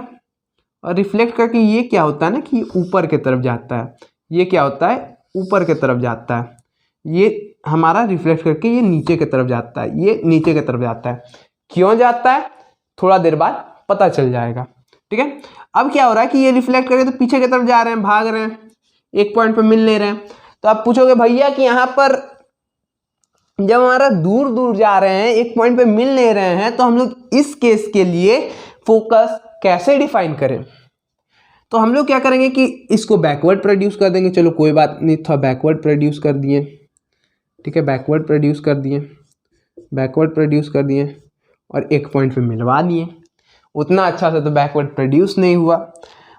और रिफ्लेक्ट करके ये क्या होता है ना कि ऊपर की तरफ जाता है। ये क्या होता है, ऊपर की तरफ जाता है। ये हमारा रिफ्लेक्ट करके ये नीचे की तरफ जाता है, ये नीचे की तरफ जाता है। क्यों जाता है थोड़ा देर बाद पता चल जाएगा, ठीक है। अब क्या हो रहा है कि ये रिफ्लेक्ट करके तो पीछे की तरफ जा रहे हैं, भाग रहे हैं, एक पॉइंट पे मिल नहीं रहे हैं। तो आप पूछोगे भैया कि यहाँ पर जब हमारा दूर दूर जा रहे हैं, एक पॉइंट पे मिल नहीं रहे हैं, तो हम लोग इस केस के लिए फोकस कैसे डिफाइन करें। तो हम लोग क्या करेंगे कि इसको बैकवर्ड प्रोड्यूस कर देंगे। चलो कोई बात नहीं, था बैकवर्ड प्रोड्यूस कर दिए, ठीक है, बैकवर्ड प्रोड्यूस कर दिए, बैकवर्ड प्रोड्यूस कर दिए और एक पॉइंट पे मिलवा दिए। उतना अच्छा से तो बैकवर्ड प्रोड्यूस नहीं हुआ,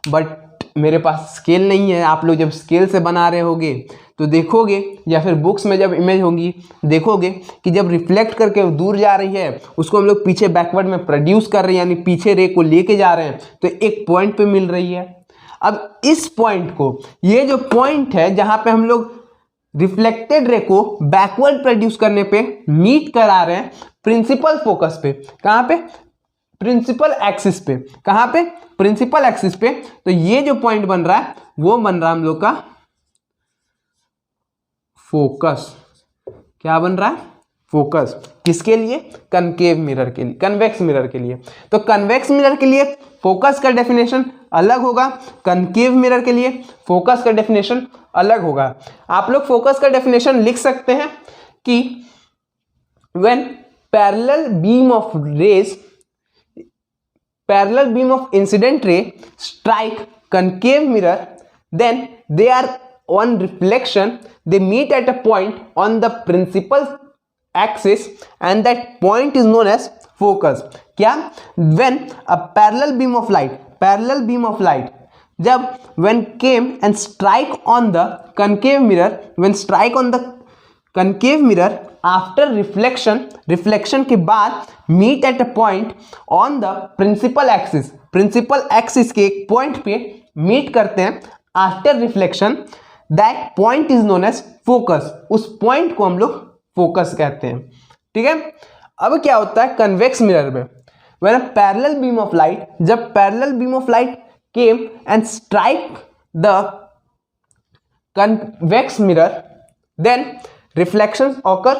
बट मेरे पास स्केल नहीं है। आप लोग जब स्केल से बना रहे होगे तो देखोगे, या फिर बुक्स में जब इमेज होंगी देखोगे कि जब रिफ्लेक्ट करके दूर जा रही है उसको हम लोग पीछे बैकवर्ड में प्रोड्यूस कर रहे हैं, यानी पीछे रे को लेके जा रहे हैं, तो एक पॉइंट पे मिल रही है। अब इस पॉइंट को, ये जो पॉइंट है जहां पे हम लोग रिफ्लेक्टेड रे को बैकवर्ड प्रोड्यूस करने पे मीट करा रहे हैं प्रिंसिपल फोकस पे, कहां पे, प्रिंसिपल एक्सिस पे। कहां पे, प्रिंसिपल एक्सिस पे। तो ये जो पॉइंट बन रहा है वो बन रहा है हम लोग का फोकस। क्या बन रहा है, फोकस। किसके लिए, कनकेव मिरर के लिए, कन्वेक्स मिरर के लिए। तो कन्वेक्स मिरर के लिए फोकस का डेफिनेशन अलग होगा, कनकेव मिरर के लिए फोकस का डेफिनेशन अलग होगा। आप लोग फोकस का डेफिनेशन लिख सकते हैं कि when parallel beam of rays, parallel beam of incident ray strike concave mirror, then they are on reflection, they meet at a point on the principal axis and that point is known as focus. क्या, when a parallel beam of light, parallel beam of light जब when came and strike on the concave mirror, when strike on the concave mirror after reflection, reflection के बाद meet at a point on the principal axis, principal axis के एक point पे meet करते हैं after reflection, that point is known as focus. उस point को हम लोग focus कहते हैं, ठीक है। अब क्या होता है कन्वेक्स मिरर में, when a parallel beam of light, जब parallel beam of light came and strike the convex mirror, then reflections occur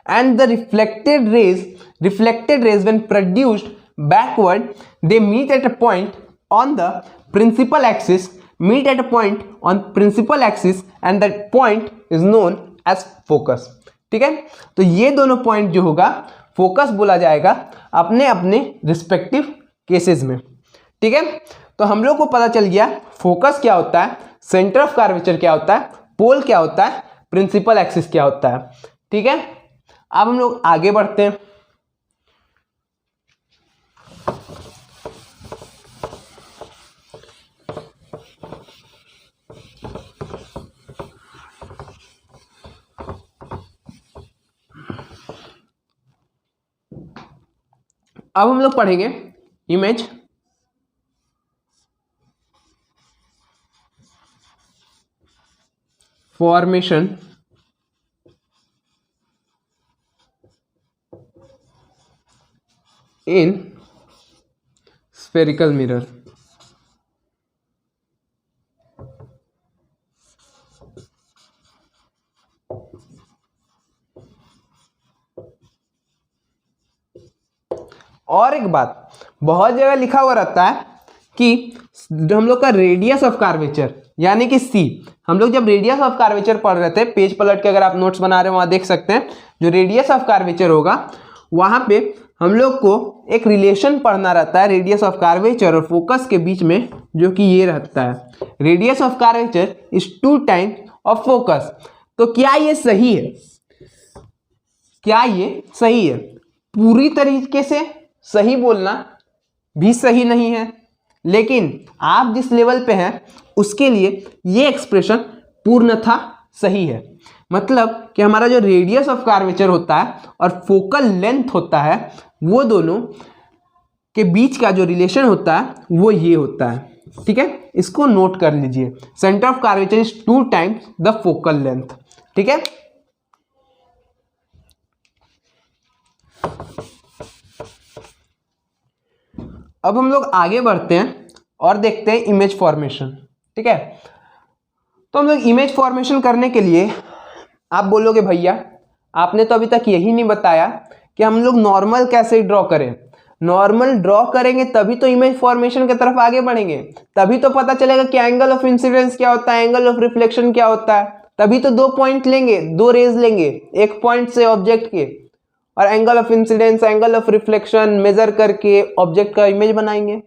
and the reflected rays when produced backward, they meet at a point on the principal axis, and that point is known as focus। ठीक है, तो ये दोनों point जो होगा focus बोला जाएगा अपने अपने रिस्पेक्टिव केसेस में। ठीक है, तो हम लोग को पता चल गया फोकस क्या होता है, सेंटर ऑफ कर्वेचर क्या होता है, पोल क्या होता है, प्रिंसिपल एक्सिस क्या होता है। ठीक है, अब हम लोग आगे बढ़ते हैं। अब हम लोग पढ़ेंगे image formation in spherical mirror. और एक बात बहुत जगह लिखा हुआ रहता है कि हम लोग का रेडियस ऑफ कर्वेचर यानी कि सी, हम लोग जब रेडियस ऑफ कर्वेचर पढ़ रहे थे, पेज पलट के अगर आप नोट्स बना रहे हो वहां देख सकते हैं, जो रेडियस ऑफ कर्वेचर होगा वहां पे हम लोग को एक रिलेशन पढ़ना रहता है रेडियस ऑफ कर्वेचर और फोकस के बीच में, जो कि ये रहता है radius of curvature is 2 times of focus. तो क्या ये सही है? क्या ये सही है? पूरी तरीके से सही बोलना भी सही नहीं है, लेकिन आप जिस लेवल पे हैं उसके लिए ये एक्सप्रेशन पूर्णतः सही है। मतलब कि हमारा जो रेडियस ऑफ कर्वेचर होता है और फोकल लेंथ होता है, वो दोनों के बीच का जो रिलेशन होता है वो ये होता है। ठीक है, इसको नोट कर लीजिए, centre of curvature is 2 times the focal length. ठीक है, अब हम लोग आगे बढ़ते हैं और देखते हैं इमेज फॉर्मेशन। ठीक है, तो हम लोग इमेज फॉर्मेशन करने के लिए, आप बोलोगे भैया आपने तो अभी तक यही नहीं बताया कि हम लोग नॉर्मल कैसे ड्रॉ करें। नॉर्मल ड्रॉ करेंगे तभी तो इमेज फॉर्मेशन की तरफ आगे बढ़ेंगे, तभी तो पता चलेगा कि एंगल ऑफ इंसिडेंस क्या होता है, एंगल ऑफ रिफ्लेक्शन क्या होता है। तभी तो 2 पॉइंट लेंगे, 2 रेज लेंगे, एक पॉइंट से ऑब्जेक्ट के, और angle of incidence, angle of reflection measure करके ऑब्जेक्ट का इमेज बनाएंगे।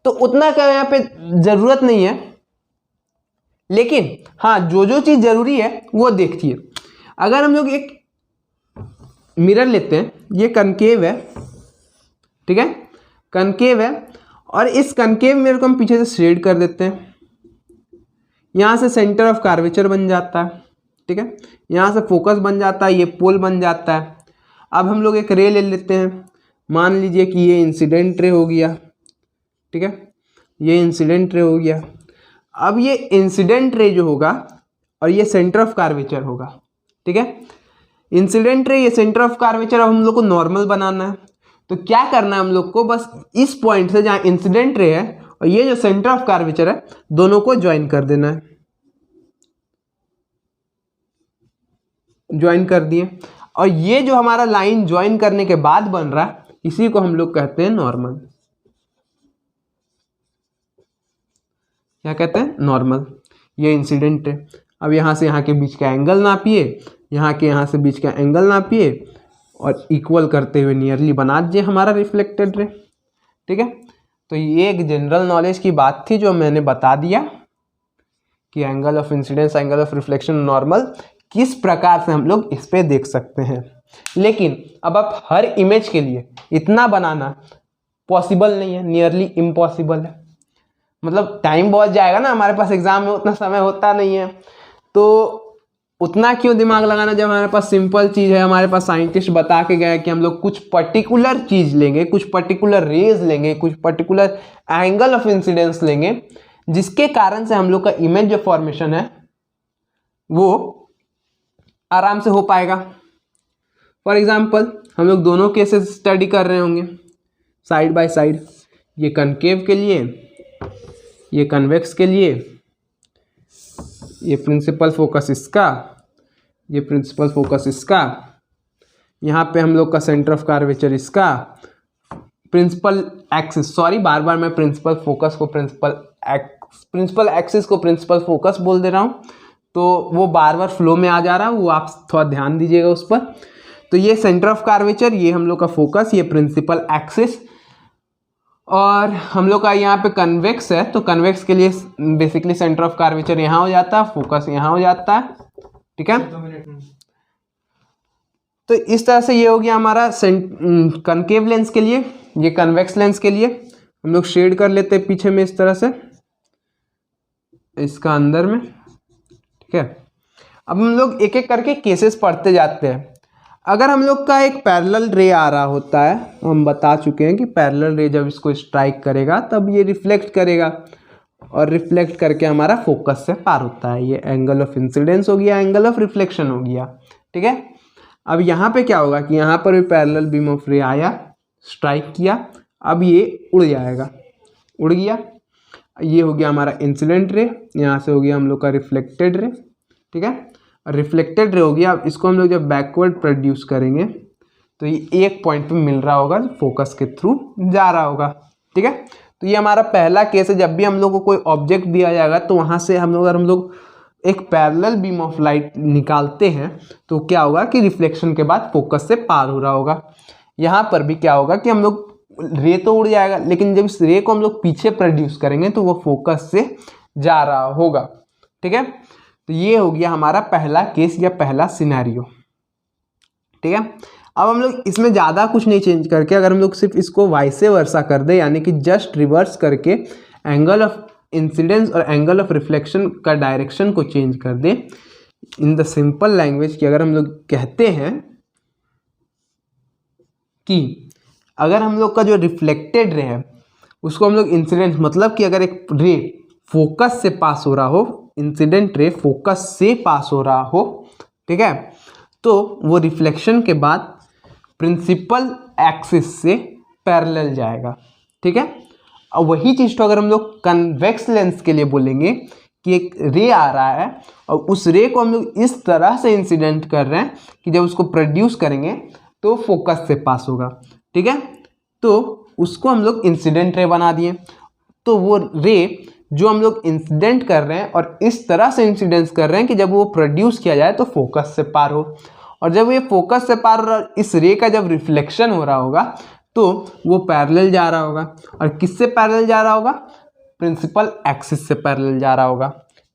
तो उतना का यहाँ पे जरूरत नहीं है, लेकिन हाँ जो जो चीज जरूरी है वो देखिए। अगर हम लोग एक मिरर लेते हैं, ये कनकेव है, ठीक है, कनकेव है, और इस कनकेव मिरर को हम पीछे से शेड कर देते हैं, यहां से सेंटर ऑफ कर्वेचर बन जाता है। ठीक है, यहाँ से फोकस बन जाता है, ये पोल बन जाता है। अब हम लोग एक रे ले लेते हैं, मान लीजिए कि ये इंसिडेंट रे हो गया। ठीक है, ये इंसिडेंट रे हो गया। अब ये इंसिडेंट रे जो होगा और ये सेंटर ऑफ कर्वेचर होगा। ठीक है, इंसिडेंट रे, ये सेंटर ऑफ कर्वेचर। अब हम लोग को नॉर्मल बनाना है, तो क्या करना है हम लोग को, बस इस पॉइंट से जहाँ इंसिडेंट रे है और ये जो सेंटर ऑफ कर्वेचर है, दोनों को ज्वाइन कर देना है। ज्वाइन कर दिए, और ये जो हमारा लाइन ज्वाइन करने के बाद बन रहा है, इसी को हम लोग कहते हैं नॉर्मल। क्या कहते हैं? नॉर्मल। ये इंसिडेंट है। अब यहाँ से यहाँ के बीच का एंगल नापिए, यहाँ से बीच का एंगल नापिए, और इक्वल करते हुए नियरली बना दीजिए हमारा रिफ्लेक्टेड रे। ठीक है, तो ये एक जनरल नॉलेज की बात थी जो मैंने बता दिया कि angle of incidence, angle of reflection, normal किस प्रकार से हम लोग इस पे देख सकते हैं। लेकिन अब आप हर इमेज के लिए इतना बनाना पॉसिबल नहीं है, नियरली इम्पॉसिबल है। मतलब टाइम बहुत जाएगा ना, हमारे पास एग्जाम में उतना समय होता नहीं है, तो उतना क्यों दिमाग लगाना जब हमारे पास सिंपल चीज़ है। हमारे पास साइंटिस्ट बता के गए कि हम लोग कुछ पर्टिकुलर चीज़ लेंगे, कुछ पर्टिकुलर रेज लेंगे, कुछ पर्टिकुलर एंगल ऑफ इंसिडेंस लेंगे, जिसके कारण से हम लोग का इमेज जो फॉर्मेशन है वो आराम से हो पाएगा। फॉर एग्जांपल हम लोग दोनों केसेस स्टडी कर रहे होंगे साइड बाय साइड, ये कनकेव के लिए, ये कन्वेक्स के लिए, ये प्रिंसिपल फोकस इसका, ये प्रिंसिपल फोकस इसका, यहाँ पे हम लोग का सेंटर ऑफ कर्वेचर इसका, प्रिंसिपल एक्सिस, सॉरी बार बार मैं प्रिंसिपल फोकस को प्रिंसिपल एक्सिस को प्रिंसिपल फोकस बोल दे रहा हूँ, तो वो बार बार फ्लो में आ जा रहा है, वो आप थोड़ा ध्यान दीजिएगा उस पर। तो ये सेंटर ऑफ कर्वेचर, ये हम लोग का फोकस, ये प्रिंसिपल एक्सिस, और हम लोग का यहाँ पे कन्वेक्स है, तो कन्वेक्स के लिए बेसिकली सेंटर ऑफ कर्वेचर यहाँ हो जाता है, फोकस यहाँ हो जाता है, ठीक है। तो इस तरह से ये हो गया हमारा कनकेव लेंस के लिए। ये कन्वेक्स लेंस के लिए हम लोग शेड कर लेते हैं पीछे में इस तरह से, इसका अंदर में, ठीक है। अब हम लोग एक एक करके केसेस पढ़ते जाते हैं। अगर हम लोग का एक पैरेलल रे आ रहा होता है, हम बता चुके हैं कि पैरेलल रे जब इसको स्ट्राइक करेगा तब ये रिफ्लेक्ट करेगा, और रिफ्लेक्ट करके हमारा फोकस से पार होता है। ये एंगल ऑफ इंसिडेंस हो गया, एंगल ऑफ रिफ्लेक्शन हो गया, ठीक है। अब यहाँ पे क्या होगा कि यहाँ पर भी पैरेलल बीम ऑफ रे आया, स्ट्राइक किया, अब ये उड़ जाएगा, उड़ गया। ये हो गया हमारा इंसिडेंट रे, यहाँ से हो गया हम लोग का रिफ्लेक्टेड रे, ठीक है। रिफ्लेक्टेड रे हो गया। अब इसको हम लोग जब बैकवर्ड प्रोड्यूस करेंगे तो ये एक पॉइंट पे मिल रहा होगा, फोकस के थ्रू जा रहा होगा, ठीक है। तो ये हमारा पहला केस है। जब भी हम लोग को कोई ऑब्जेक्ट दिया जाएगा तो वहाँ से हम लोग एक पैरेलल बीम ऑफ लाइट निकालते हैं तो क्या होगा कि रिफ्लेक्शन के बाद फोकस से पार हो रहा होगा। यहाँ पर भी क्या होगा कि हम लोग रे तो उड़ जाएगा, लेकिन जब इस रे को हम लोग पीछे प्रोड्यूस करेंगे तो वो फोकस से जा रहा होगा, ठीक है। तो ये हो गया हमारा पहला केस या पहला सिनेरियो, ठीक है। अब हम लोग इसमें ज़्यादा कुछ नहीं चेंज करके, अगर हम लोग सिर्फ इसको वाइसे वर्सा कर दे, यानी कि जस्ट रिवर्स करके एंगल ऑफ इंसिडेंस और एंगल ऑफ रिफ्लेक्शन का डायरेक्शन को चेंज कर दे इन द सिंपल लैंग्वेज, कि अगर हम लोग कहते हैं कि अगर हम लोग का जो रिफ्लेक्टेड रे है उसको हम लोग इंसिडेंट, मतलब कि अगर एक रे फोकस से पास हो रहा हो, इंसिडेंट रे फोकस से पास हो रहा हो, ठीक है, तो वो रिफ्लेक्शन के बाद प्रिंसिपल एक्सिस से पैरेलल जाएगा, ठीक है। और वही चीज़ तो अगर हम लोग कन्वेक्स लेंस के लिए बोलेंगे कि एक रे आ रहा है और उस रे को हम लोग इस तरह से इंसिडेंट कर रहे हैं कि जब उसको प्रोड्यूस करेंगे तो फोकस से पास होगा, ठीक है। तो उसको हम लोग इंसिडेंट रे बना दिए। तो वो रे जो हम लोग इंसिडेंट कर रहे हैं और इस तरह से इंसिडेंस कर रहे हैं कि जब वो प्रोड्यूस किया जाए तो फोकस से पार हो, और जब ये फोकस से पार हो रहा, इस रे का जब रिफ्लेक्शन हो रहा होगा तो वो पैरेलल जा रहा होगा। और किससे पैरेलल जा रहा होगा? प्रिंसिपल एक्सिस से पैरेलल जा रहा होगा,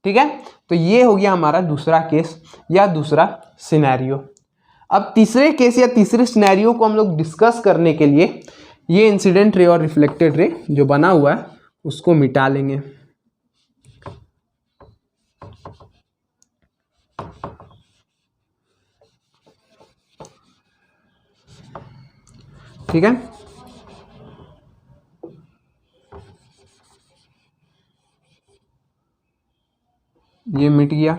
ठीक है। तो ये हो गया हमारा दूसरा केस या दूसरा सिनेरियो। अब तीसरे केस या तीसरे सिनेरियो को हम लोग डिस्कस करने के लिए ये इंसिडेंट रे और रिफ्लेक्टेड रे जो बना हुआ है उसको मिटा लेंगे, ठीक है। ये मिट गया।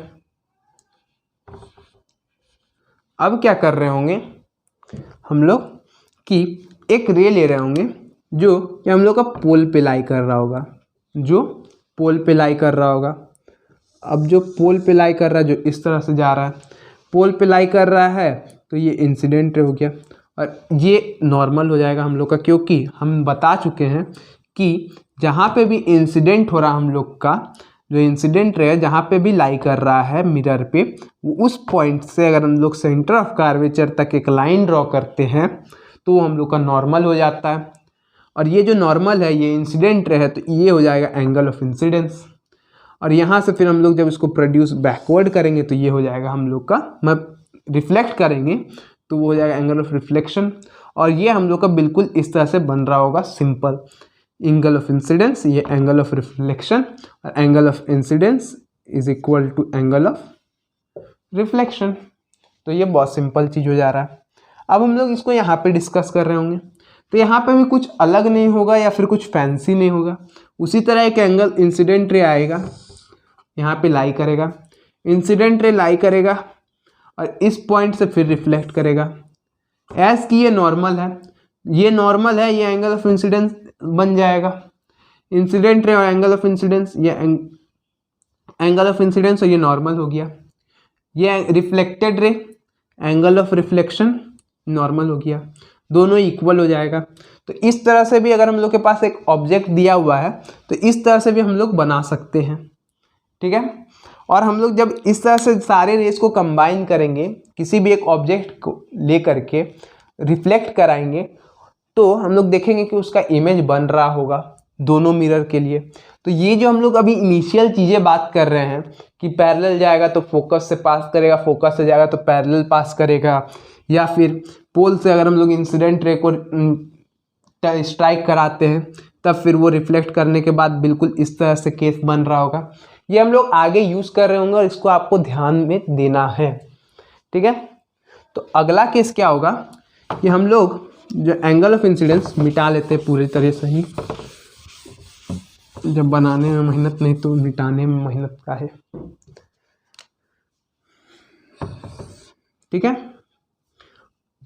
अब क्या कर रहे होंगे हम लोग कि एक रे ले रहे होंगे जो कि हम लोग का पोल पे लाई कर रहा होगा, जो पोल पे लाई कर रहा होगा। अब जो पोल पे लाई कर रहा है, जो इस तरह से जा रहा है, पोल पे लाई कर रहा है, तो ये इंसिडेंट रे हो गया और ये नॉर्मल हो जाएगा हम लोग का, क्योंकि हम बता चुके हैं कि जहाँ पे भी इंसिडेंट हो रहा हम लोग का, जो इंसिडेंट रे जहाँ पे भी लाई कर रहा है मिरर पे, उस पॉइंट से अगर हम लोग सेंटर ऑफ कर्वेचर तक एक लाइन ड्रॉ करते हैं तो वो हम लोग का नॉर्मल हो जाता है। और ये जो नॉर्मल है ये इंसिडेंट रे है, तो ये हो जाएगा एंगल ऑफ इंसिडेंस। और यहाँ से फिर हम लोग जब इसको प्रोड्यूस बैकवर्ड करेंगे तो ये हो जाएगा हम लोग का, रिफ्लेक्ट करेंगे तो वो हो जाएगा एंगल ऑफ रिफ्लेक्शन। और ये हम लोग का बिल्कुल इस तरह से बन रहा होगा सिंपल, एंगल ऑफ इंसिडेंस, ये एंगल ऑफ रिफ्लेक्शन, और angle of incidence is equal to angle of reflection. तो ये बहुत सिंपल चीज़ हो जा रहा है। अब हम लोग इसको यहाँ पे डिस्कस कर रहे होंगे, तो यहाँ पे भी कुछ अलग नहीं होगा या फिर कुछ फैंसी नहीं होगा। उसी तरह एक एंगल इंसिडेंट रे आएगा, यहाँ पे लाई करेगा, इंसिडेंट रे लाई करेगा और इस पॉइंट से फिर रिफ्लेक्ट करेगा, एज की ये नॉर्मल है, ये नॉर्मल है, ये एंगल ऑफ इंसिडेंस बन जाएगा। इंसिडेंट रे और एंगल ऑफ इंसिडेंस, ये एंगल ऑफ इंसिडेंस और ये नॉर्मल हो गया। ये reflected ray, angle of reflection normal हो गया, दोनों इक्वल हो जाएगा। तो इस तरह से भी अगर हम लोग के पास एक ऑब्जेक्ट दिया हुआ है तो इस तरह से भी हम लोग बना सकते हैं, ठीक है। और हम लोग जब इस तरह से सारे रेस को कंबाइन करेंगे, किसी भी एक ऑब्जेक्ट को लेकर के रिफ्लेक्ट कराएंगे, तो हम लोग देखेंगे कि उसका इमेज बन रहा होगा दोनों मिरर के लिए। तो ये जो हम लोग अभी इनिशियल चीज़ें बात कर रहे हैं कि पैरेलल जाएगा तो फोकस से पास करेगा, फोकस से जाएगा तो पैरेलल पास करेगा, या फिर पोल से अगर हम लोग इंसिडेंट रे को स्ट्राइक कराते हैं तब फिर वो रिफ्लेक्ट करने के बाद बिल्कुल इस तरह से केस बन रहा होगा। ये हम लोग आगे यूज़ कर रहे होंगे और इसको आपको ध्यान में देना है, ठीक है। तो अगला केस क्या होगा कि हम लोग जो एंगल ऑफ इंसिडेंस मिटा लेते हैं पूरी तरह से ही, जब बनाने में मेहनत नहीं तो मिटाने में मेहनत का है, ठीक है।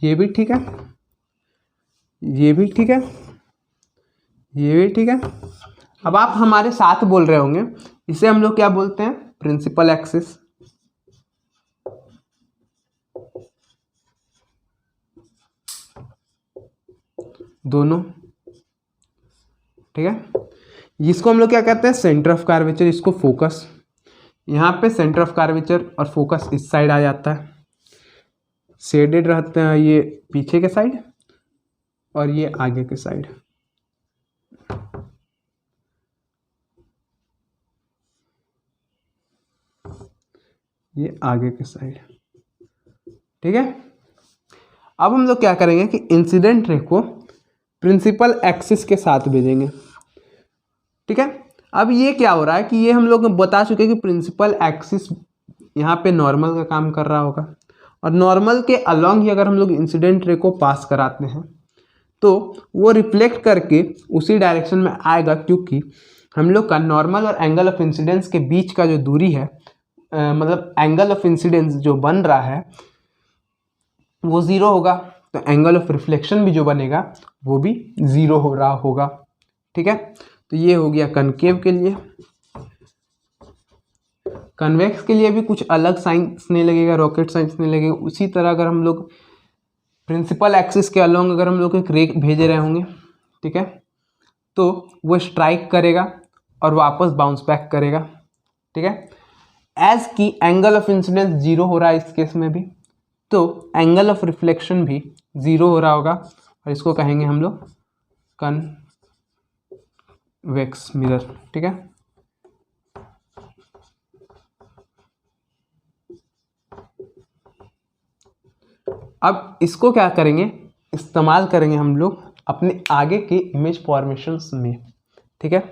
ये भी ठीक है, ये भी ठीक है, ये भी ठीक है। अब आप हमारे साथ बोल रहे होंगे, इसे हम लोग क्या बोलते हैं, प्रिंसिपल एक्सिस। दोनों, ठीक है। जिसको हम लोग क्या कहते हैं, सेंटर ऑफ कर्वेचर, इसको फोकस। यहाँ पे सेंटर ऑफ कर्वेचर और फोकस इस साइड आ जाता है, शेडेड रहते हैं ये पीछे के साइड और ये आगे के साइड। ये आगे के साइड, ठीक है। अब हम लोग क्या करेंगे कि इंसिडेंट रे को प्रिंसिपल एक्सिस के साथ भेजेंगे, ठीक है। अब ये क्या हो रहा है कि ये हम लोग बता चुके कि प्रिंसिपल एक्सिस यहाँ पे नॉर्मल का काम कर रहा होगा, और नॉर्मल के अलॉन्ग ही अगर हम लोग इंसिडेंट रे को पास कराते हैं तो वो रिफ्लेक्ट करके उसी डायरेक्शन में आएगा, क्योंकि हम लोग का नॉर्मल और एंगल ऑफ इंसिडेंस के बीच का जो दूरी है, मतलब एंगल ऑफ इंसिडेंस जो बन रहा है वो ज़ीरो होगा, तो एंगल ऑफ रिफ्लेक्शन भी जो बनेगा वो भी ज़ीरो हो रहा होगा, ठीक है। तो ये हो गया कनकेव के लिए। कन्वेक्स के लिए भी कुछ अलग साइंस नहीं लगेगा, रॉकेट साइंस नहीं लगेगा। उसी तरह अगर हम लोग प्रिंसिपल एक्सिस के अलोंग अगर हम लोग एक रे भेज रहे होंगे, ठीक है, तो वो स्ट्राइक करेगा और वापस बाउंस बैक करेगा, ठीक है। एज की एंगल ऑफ इंसिडेंस जीरो हो रहा है इस केस में भी, तो एंगल ऑफ रिफ्लेक्शन भी जीरो हो रहा होगा, और इसको कहेंगे हम लोग कन्वेक्स मिरर, ठीक है। अब इसको क्या करेंगे, इस्तेमाल करेंगे हम लोग अपने आगे के इमेज फॉर्मेशंस में, ठीक है।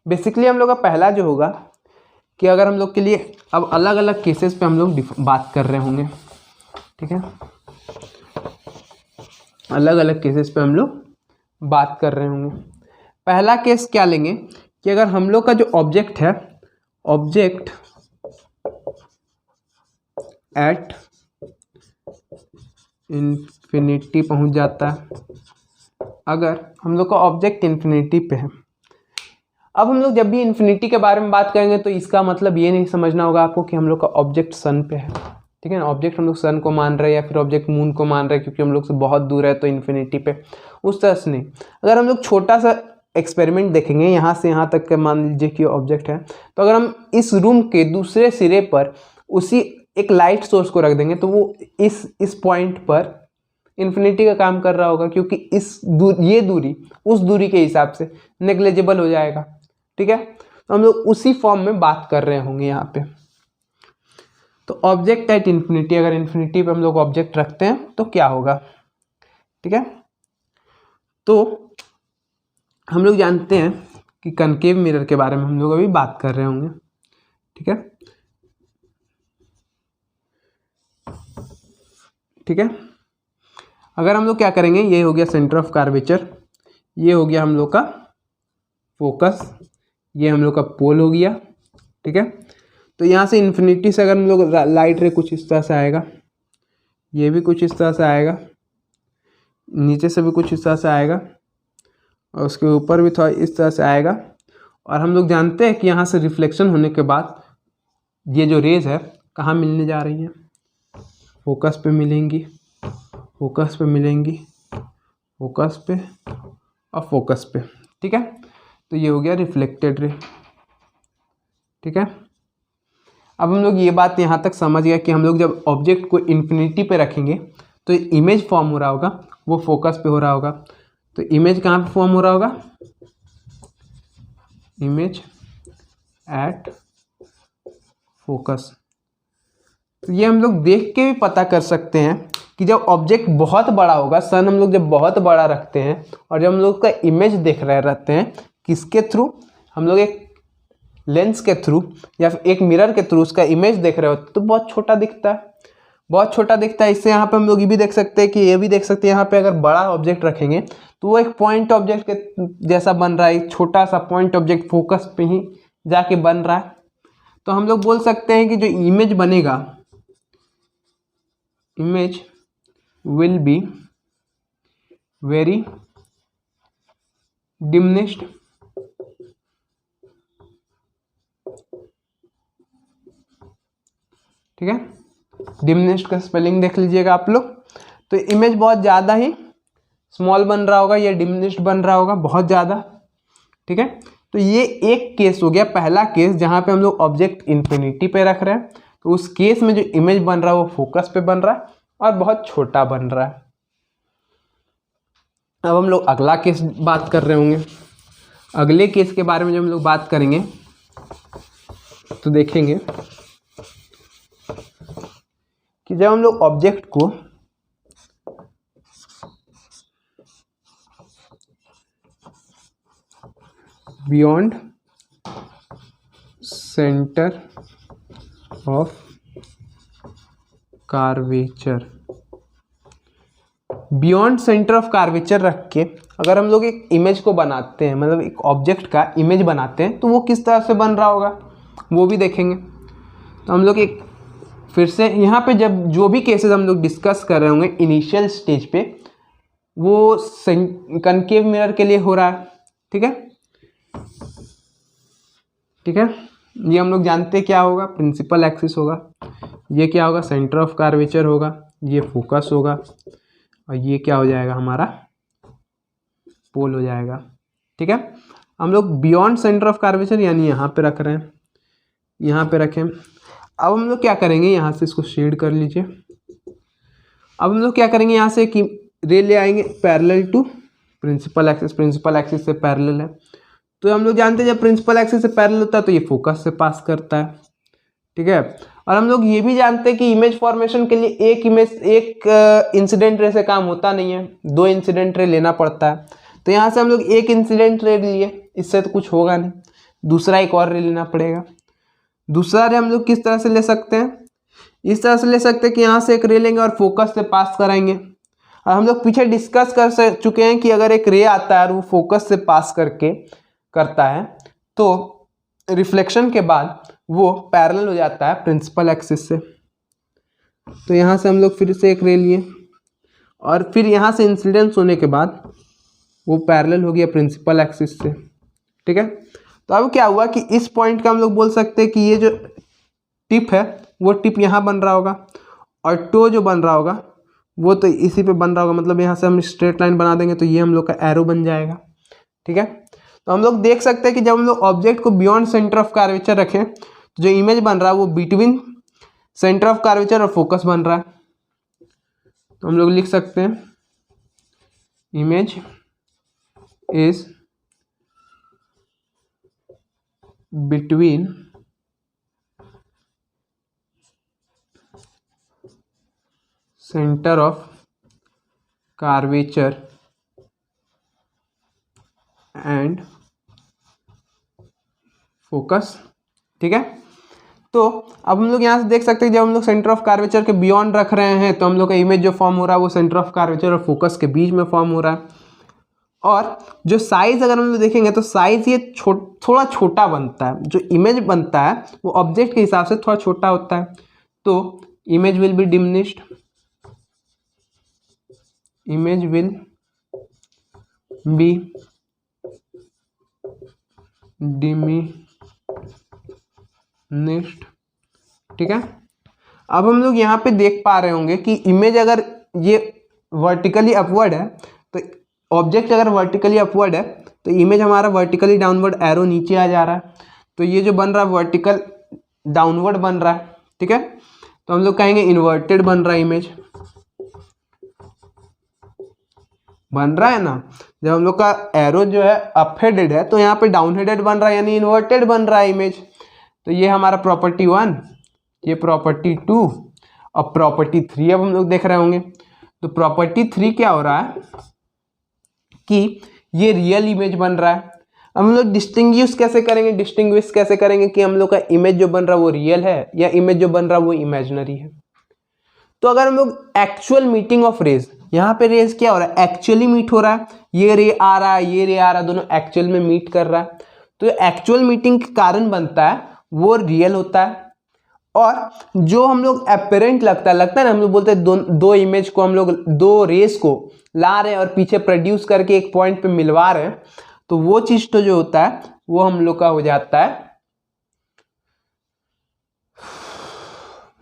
बेसिकली हम लोग का पहला जो होगा कि अगर हम लोग के लिए अब अलग अलग केसेस पे हम लोग बात कर रहे होंगे, ठीक है, अलग अलग केसेस पे हम लोग बात कर रहे होंगे। पहला केस क्या लेंगे कि अगर हम लोग का जो ऑब्जेक्ट है, ऑब्जेक्ट एट इन्फिनिटी पहुंच जाता है, अगर हम लोग का ऑब्जेक्ट इन्फिनिटी पे है। अब हम लोग जब भी इन्फिनिटी के बारे में बात करेंगे तो इसका मतलब ये नहीं समझना होगा आपको कि हम लोग का ऑब्जेक्ट सन पे है, ठीक है ना। ऑब्जेक्ट हम लोग सन को मान रहे हैं या फिर ऑब्जेक्ट मून को मान रहे हैं क्योंकि हम लोग से बहुत दूर है तो इन्फिनिटी पे, उस तरह से नहीं। अगर हम लोग छोटा सा एक्सपेरिमेंट देखेंगे, यहाँ से यहाँ तक के मान लीजिए कि ऑब्जेक्ट है, तो अगर हम इस रूम के दूसरे सिरे पर उसी एक लाइट सोर्स को रख देंगे तो वो इस पॉइंट पर इन्फिनिटी का काम कर रहा होगा, क्योंकि ये दूरी उस दूरी के हिसाब से नेग्लिजिबल हो जाएगा, ठीक है। तो हम लोग उसी फॉर्म में बात कर रहे होंगे यहाँ पे। तो ऑब्जेक्ट एट इन्फिनिटी, अगर इन्फिनिटी पे हम लोग ऑब्जेक्ट रखते हैं तो क्या होगा, ठीक है। तो हम लोग जानते हैं कि कनकेव मिरर के बारे में हम लोग अभी बात कर रहे होंगे, ठीक है, ठीक है। अगर हम लोग क्या करेंगे, ये हो गया सेंटर ऑफ कर्वेचर, ये हो गया हम लोग का फोकस, ये हम लोग का पोल हो गया, ठीक है। तो यहाँ से इन्फिनिटी से अगर हम लोग लाइट रे कुछ इस तरह से आएगा, ये भी कुछ इस तरह से आएगा, नीचे से भी कुछ इस तरह से आएगा और उसके ऊपर भी थोड़ा इस तरह से आएगा। और हम लोग जानते हैं कि यहाँ से रिफ्लेक्शन होने के बाद ये जो रेज है कहाँ मिलने जा रही हैं, फोकस पे मिलेंगी, फोकस पे मिलेंगी, फोकस पे और फोकस पे। ठीक है, तो ये हो गया रिफ्लेक्टेड रे। ठीक है, अब हम लोग ये बात यहाँ तक समझ गया कि हम लोग जब ऑब्जेक्ट को इन्फिनिटी पे रखेंगे तो इमेज फॉर्म हो रहा होगा, वो फोकस पे हो रहा होगा। तो इमेज कहाँ पे फॉर्म हो रहा होगा, इमेज एट फोकस। तो ये हम लोग देख के भी पता कर सकते हैं कि जब ऑब्जेक्ट बहुत बड़ा होगा, सन हम लोग जब बहुत बड़ा रखते हैं और जब हम लोग का इमेज देख रहे रहते हैं, किसके थ्रू, हम लोग एक लेंस के थ्रू या फिर एक मिरर के थ्रू उसका इमेज देख रहे होते तो बहुत छोटा दिखता है, बहुत छोटा दिखता है। इससे यहाँ पे हम लोग ये भी देख सकते हैं कि ये भी देख सकते हैं यहाँ पे अगर बड़ा ऑब्जेक्ट रखेंगे तो वो एक पॉइंट ऑब्जेक्ट के जैसा बन रहा है, छोटा सा पॉइंट ऑब्जेक्ट फोकस पे ही जाके बन रहा है। तो हम लोग बोल सकते हैं कि जो इमेज बनेगा, image will be very diminished, ठीक है, डिमिनिश्ड का स्पेलिंग देख लीजिएगा आप लोग। तो इमेज बहुत ज़्यादा ही स्मॉल बन रहा होगा या डिमिनिश्ड बन रहा होगा बहुत ज़्यादा। ठीक है, तो ये एक केस हो गया, पहला केस जहाँ पे हम लोग ऑब्जेक्ट इन्फिनिटी पे रख रहे हैं। तो उस केस में जो इमेज बन रहा है वो फोकस पे बन रहा है और बहुत छोटा बन रहा है। अब हम लोग अगला केस बात कर रहे होंगे। अगले केस के बारे में जब हम लोग बात करेंगे तो देखेंगे कि जब हम लोग ऑब्जेक्ट को beyond centre of curvature, beyond centre of curvature रख के अगर हम लोग एक इमेज को बनाते हैं, मतलब एक ऑब्जेक्ट का इमेज बनाते हैं, तो वो किस तरह से बन रहा होगा वो भी देखेंगे। तो हम लोग एक फिर से यहाँ पे जब जो भी केसेस हम लोग डिस्कस कर रहे होंगे इनिशियल स्टेज पे, वो कनकेव मिरर के लिए हो रहा है। ठीक है, ठीक है, ये हम लोग जानते हैं क्या होगा, प्रिंसिपल एक्सिस होगा, ये क्या होगा, सेंटर ऑफ कार्वेचर होगा, ये फोकस होगा और ये क्या हो जाएगा, हमारा पोल हो जाएगा। ठीक है, हम लोग बियॉन्ड सेंटर ऑफ कार्वेचर यानी यहाँ पे रख रहे हैं, यहाँ पे रखें। अब हम लोग क्या करेंगे, यहाँ से इसको शेड कर लीजिए। अब हम लोग क्या करेंगे, यहाँ से कि रे ले आएंगे parallel to principal axis, principal axis से पैरेलल है। तो हम लोग जानते हैं जब प्रिंसिपल एक्सिस से पैरेलल होता है तो ये फोकस से पास करता है। ठीक है, और हम लोग ये भी जानते हैं कि इमेज फॉर्मेशन के लिए एक इंसिडेंट रे से काम होता नहीं है, दो इंसिडेंट रे लेना पड़ता है। तो यहाँ से हम लोग एक इंसिडेंट रे लिए, इससे तो कुछ होगा नहीं, दूसरा एक और रे लेना पड़ेगा। दूसरा रे हम लोग किस तरह से ले सकते हैं, इस तरह से ले सकते हैं कि यहाँ से एक रे लेंगे और फोकस से पास कराएंगे। और हम लोग पीछे डिस्कस कर चुके हैं कि अगर एक रे आता है और वो फोकस से पास करके करता है तो रिफ्लेक्शन के बाद वो पैरेलल हो जाता है प्रिंसिपल एक्सिस से। तो यहाँ से हम लोग फिर से एक रे लिए और फिर यहाँ से इंसिडेंस होने के बाद वो पैरेलल हो गया प्रिंसिपल एक्सिस से। ठीक है, तो अब क्या हुआ कि इस पॉइंट का हम लोग बोल सकते हैं कि ये जो टिप है वो टिप यहाँ बन रहा होगा और टो जो बन रहा होगा वो तो इसी पे बन रहा होगा। मतलब यहाँ से हम स्ट्रेट लाइन बना देंगे तो ये हम लोग का एरो बन जाएगा। ठीक है, तो हम लोग देख सकते हैं कि जब हम लोग ऑब्जेक्ट को बियॉन्ड सेंटर ऑफ कार्वेचर रखें तो जो इमेज बन रहा है वो बिटवीन सेंटर ऑफ कार्वेचर और फोकस बन रहा है। तो हम लोग लिख सकते हैं image is between centre of curvature and focus. ठीक है, तो अब हम लोग यहाँ से देख सकते हैं जब हम लोग सेंटर ऑफ कार्वेचर के बियॉन्ड रख रहे हैं तो हम लोग का इमेज जो फॉर्म हो रहा है वो सेंटर ऑफ कार्वेचर और फोकस के बीच में फॉर्म हो रहा है। और जो साइज अगर हम लोग देखेंगे तो साइज ये थोड़ा छोटा बनता है, जो इमेज बनता है वो ऑब्जेक्ट के हिसाब से थोड़ा छोटा होता है। तो image will be diminished, image will be diminished. ठीक है, अब हम लोग यहाँ पे देख पा रहे होंगे कि इमेज अगर ये वर्टिकली अपवर्ड है तो ऑब्जेक्ट अगर वर्टिकली अपवर्ड है तो इमेज हमारा वर्टिकली डाउनवर्ड एरो नीचे आ जा रहा है, तो ये जो बन रहा है वर्टिकल डाउनवर्ड बन रहा है। ठीक है, तो हम लोग कहेंगे इन्वर्टेड बन रहा है, इमेज बन रहा है ना। जब हम लोग का एरो जो है अप हेडेड है तो यहाँ पे डाउन हेडेड बन रहा है, यानी इन्वर्टेड बन रहा है इमेज। तो ये हमारा प्रॉपर्टी 1, ये प्रॉपर्टी 2 और प्रॉपर्टी 3 अब हम लोग देख रहे होंगे। तो प्रॉपर्टी 3 क्या हो रहा है कि ये रियल इमेज बन रहा है। अब हम लोग डिस्टिंग्विश कैसे करेंगे कि हम लोग का इमेज जो बन रहा है वो रियल है या इमेज जो बन रहा है वो इमेजिनरी है। तो अगर हम लोग एक्चुअल मीटिंग ऑफ रेज, यहाँ पे रेज क्या हो रहा है, एक्चुअली मीट हो रहा है, ये रे आ रहा है, ये रे आ रहा है, दोनों एक्चुअल में मीट कर रहा है, तो एक्चुअल मीटिंग के कारण बनता है वो रियल होता है। और जो हम लोग एपरेंट लगता है ना, हम लोग बोलते हैं दो इमेज को हम लोग, दो रेस को ला रहे हैं और पीछे प्रोड्यूस करके एक पॉइंट पे मिलवा रहे हैं, तो वो चीज तो जो होता है वो हम लोग का हो जाता है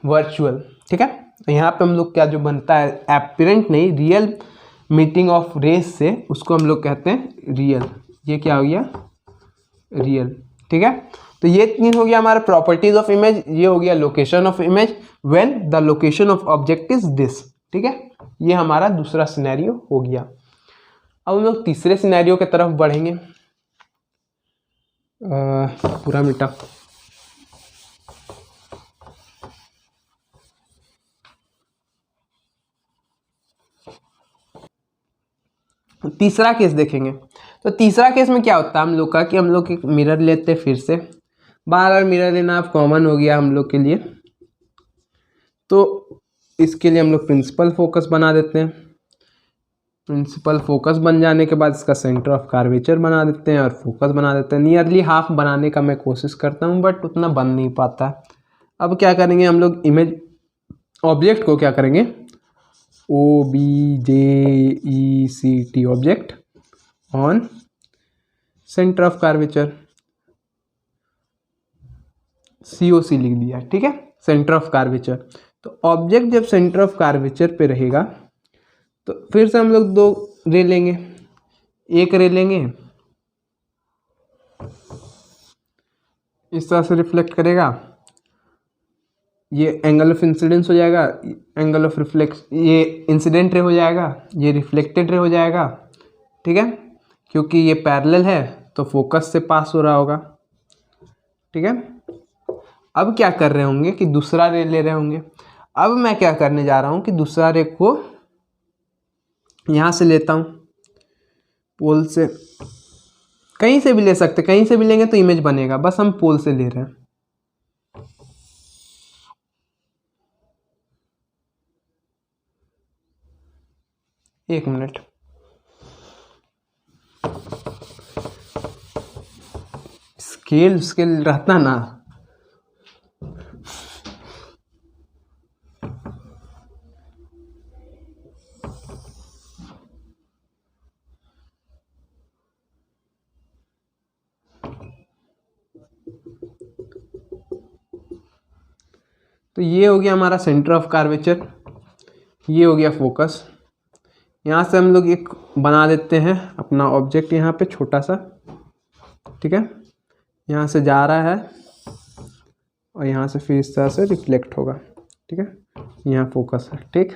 वर्चुअल। ठीक है, तो यहाँ पे हम लोग क्या जो बनता है एपरेंट नहीं, रियल मीटिंग ऑफ रेस से, उसको हम लोग कहते हैं रियल। ये क्या हो गया, रियल। ठीक है, तो ये तीन हो गया हमारा प्रॉपर्टीज ऑफ इमेज, ये हो गया location of image when the location of object is this. ठीक है, ये हमारा दूसरा सिनेरियो हो गया। अब हम लोग तीसरे सिनेरियो की तरफ बढ़ेंगे। पूरा मिटा, तीसरा केस देखेंगे। तो तीसरा केस में क्या होता है हम लोग का कि हम लोग एक मिरर लेते हैं, फिर से बार मिरर लेना अब कॉमन हो गया हम लोग के लिए, तो इसके लिए हम लोग प्रिंसिपल फोकस बना देते हैं। प्रिंसिपल फोकस बन जाने के बाद इसका सेंटर ऑफ कर्वेचर बना देते हैं और फोकस बना देते हैं। नियरली हाफ बनाने का मैं कोशिश करता हूँ बट उतना बन नहीं पाता। अब क्या करेंगे हम लोग, इमेज ऑब्जेक्ट को क्या करेंगे, OBJECT object on centre of curvature, COC लिख दिया। ठीक है, सेंटर ऑफ कर्वेचर। तो ऑब्जेक्ट जब सेंटर ऑफ कर्वेचर पे रहेगा तो फिर से हम लोग दो रे लेंगे, एक रे लेंगे इस तरह से रिफ्लेक्ट करेगा, ये एंगल ऑफ इंसिडेंस हो जाएगा, एंगल ऑफ रिफ्लेक्स, ये इंसिडेंट रे हो जाएगा, ये रिफ्लेक्टेड रे हो जाएगा। ठीक है, क्योंकि ये पैरेलल है तो फोकस से पास हो रहा होगा। ठीक है, अब क्या कर रहे होंगे कि दूसरा रे ले रहे होंगे। अब मैं क्या करने जा रहा हूँ कि दूसरा रे को यहाँ से लेता हूँ, पोल से, कहीं से भी ले सकते, कहीं से भी लेंगे तो इमेज बनेगा, बस हम पोल से ले रहे हैं। एक मिनट, स्केल रहता ना, तो ये हो गया हमारा सेंटर ऑफ कर्वेचर, ये हो गया फोकस। यहाँ से हम लोग एक बना देते हैं अपना ऑब्जेक्ट यहाँ पे छोटा सा। ठीक है, यहाँ से जा रहा है और यहाँ से फिर इस तरह से रिफ्लेक्ट होगा। ठीक है, यहाँ फोकस है। ठीक,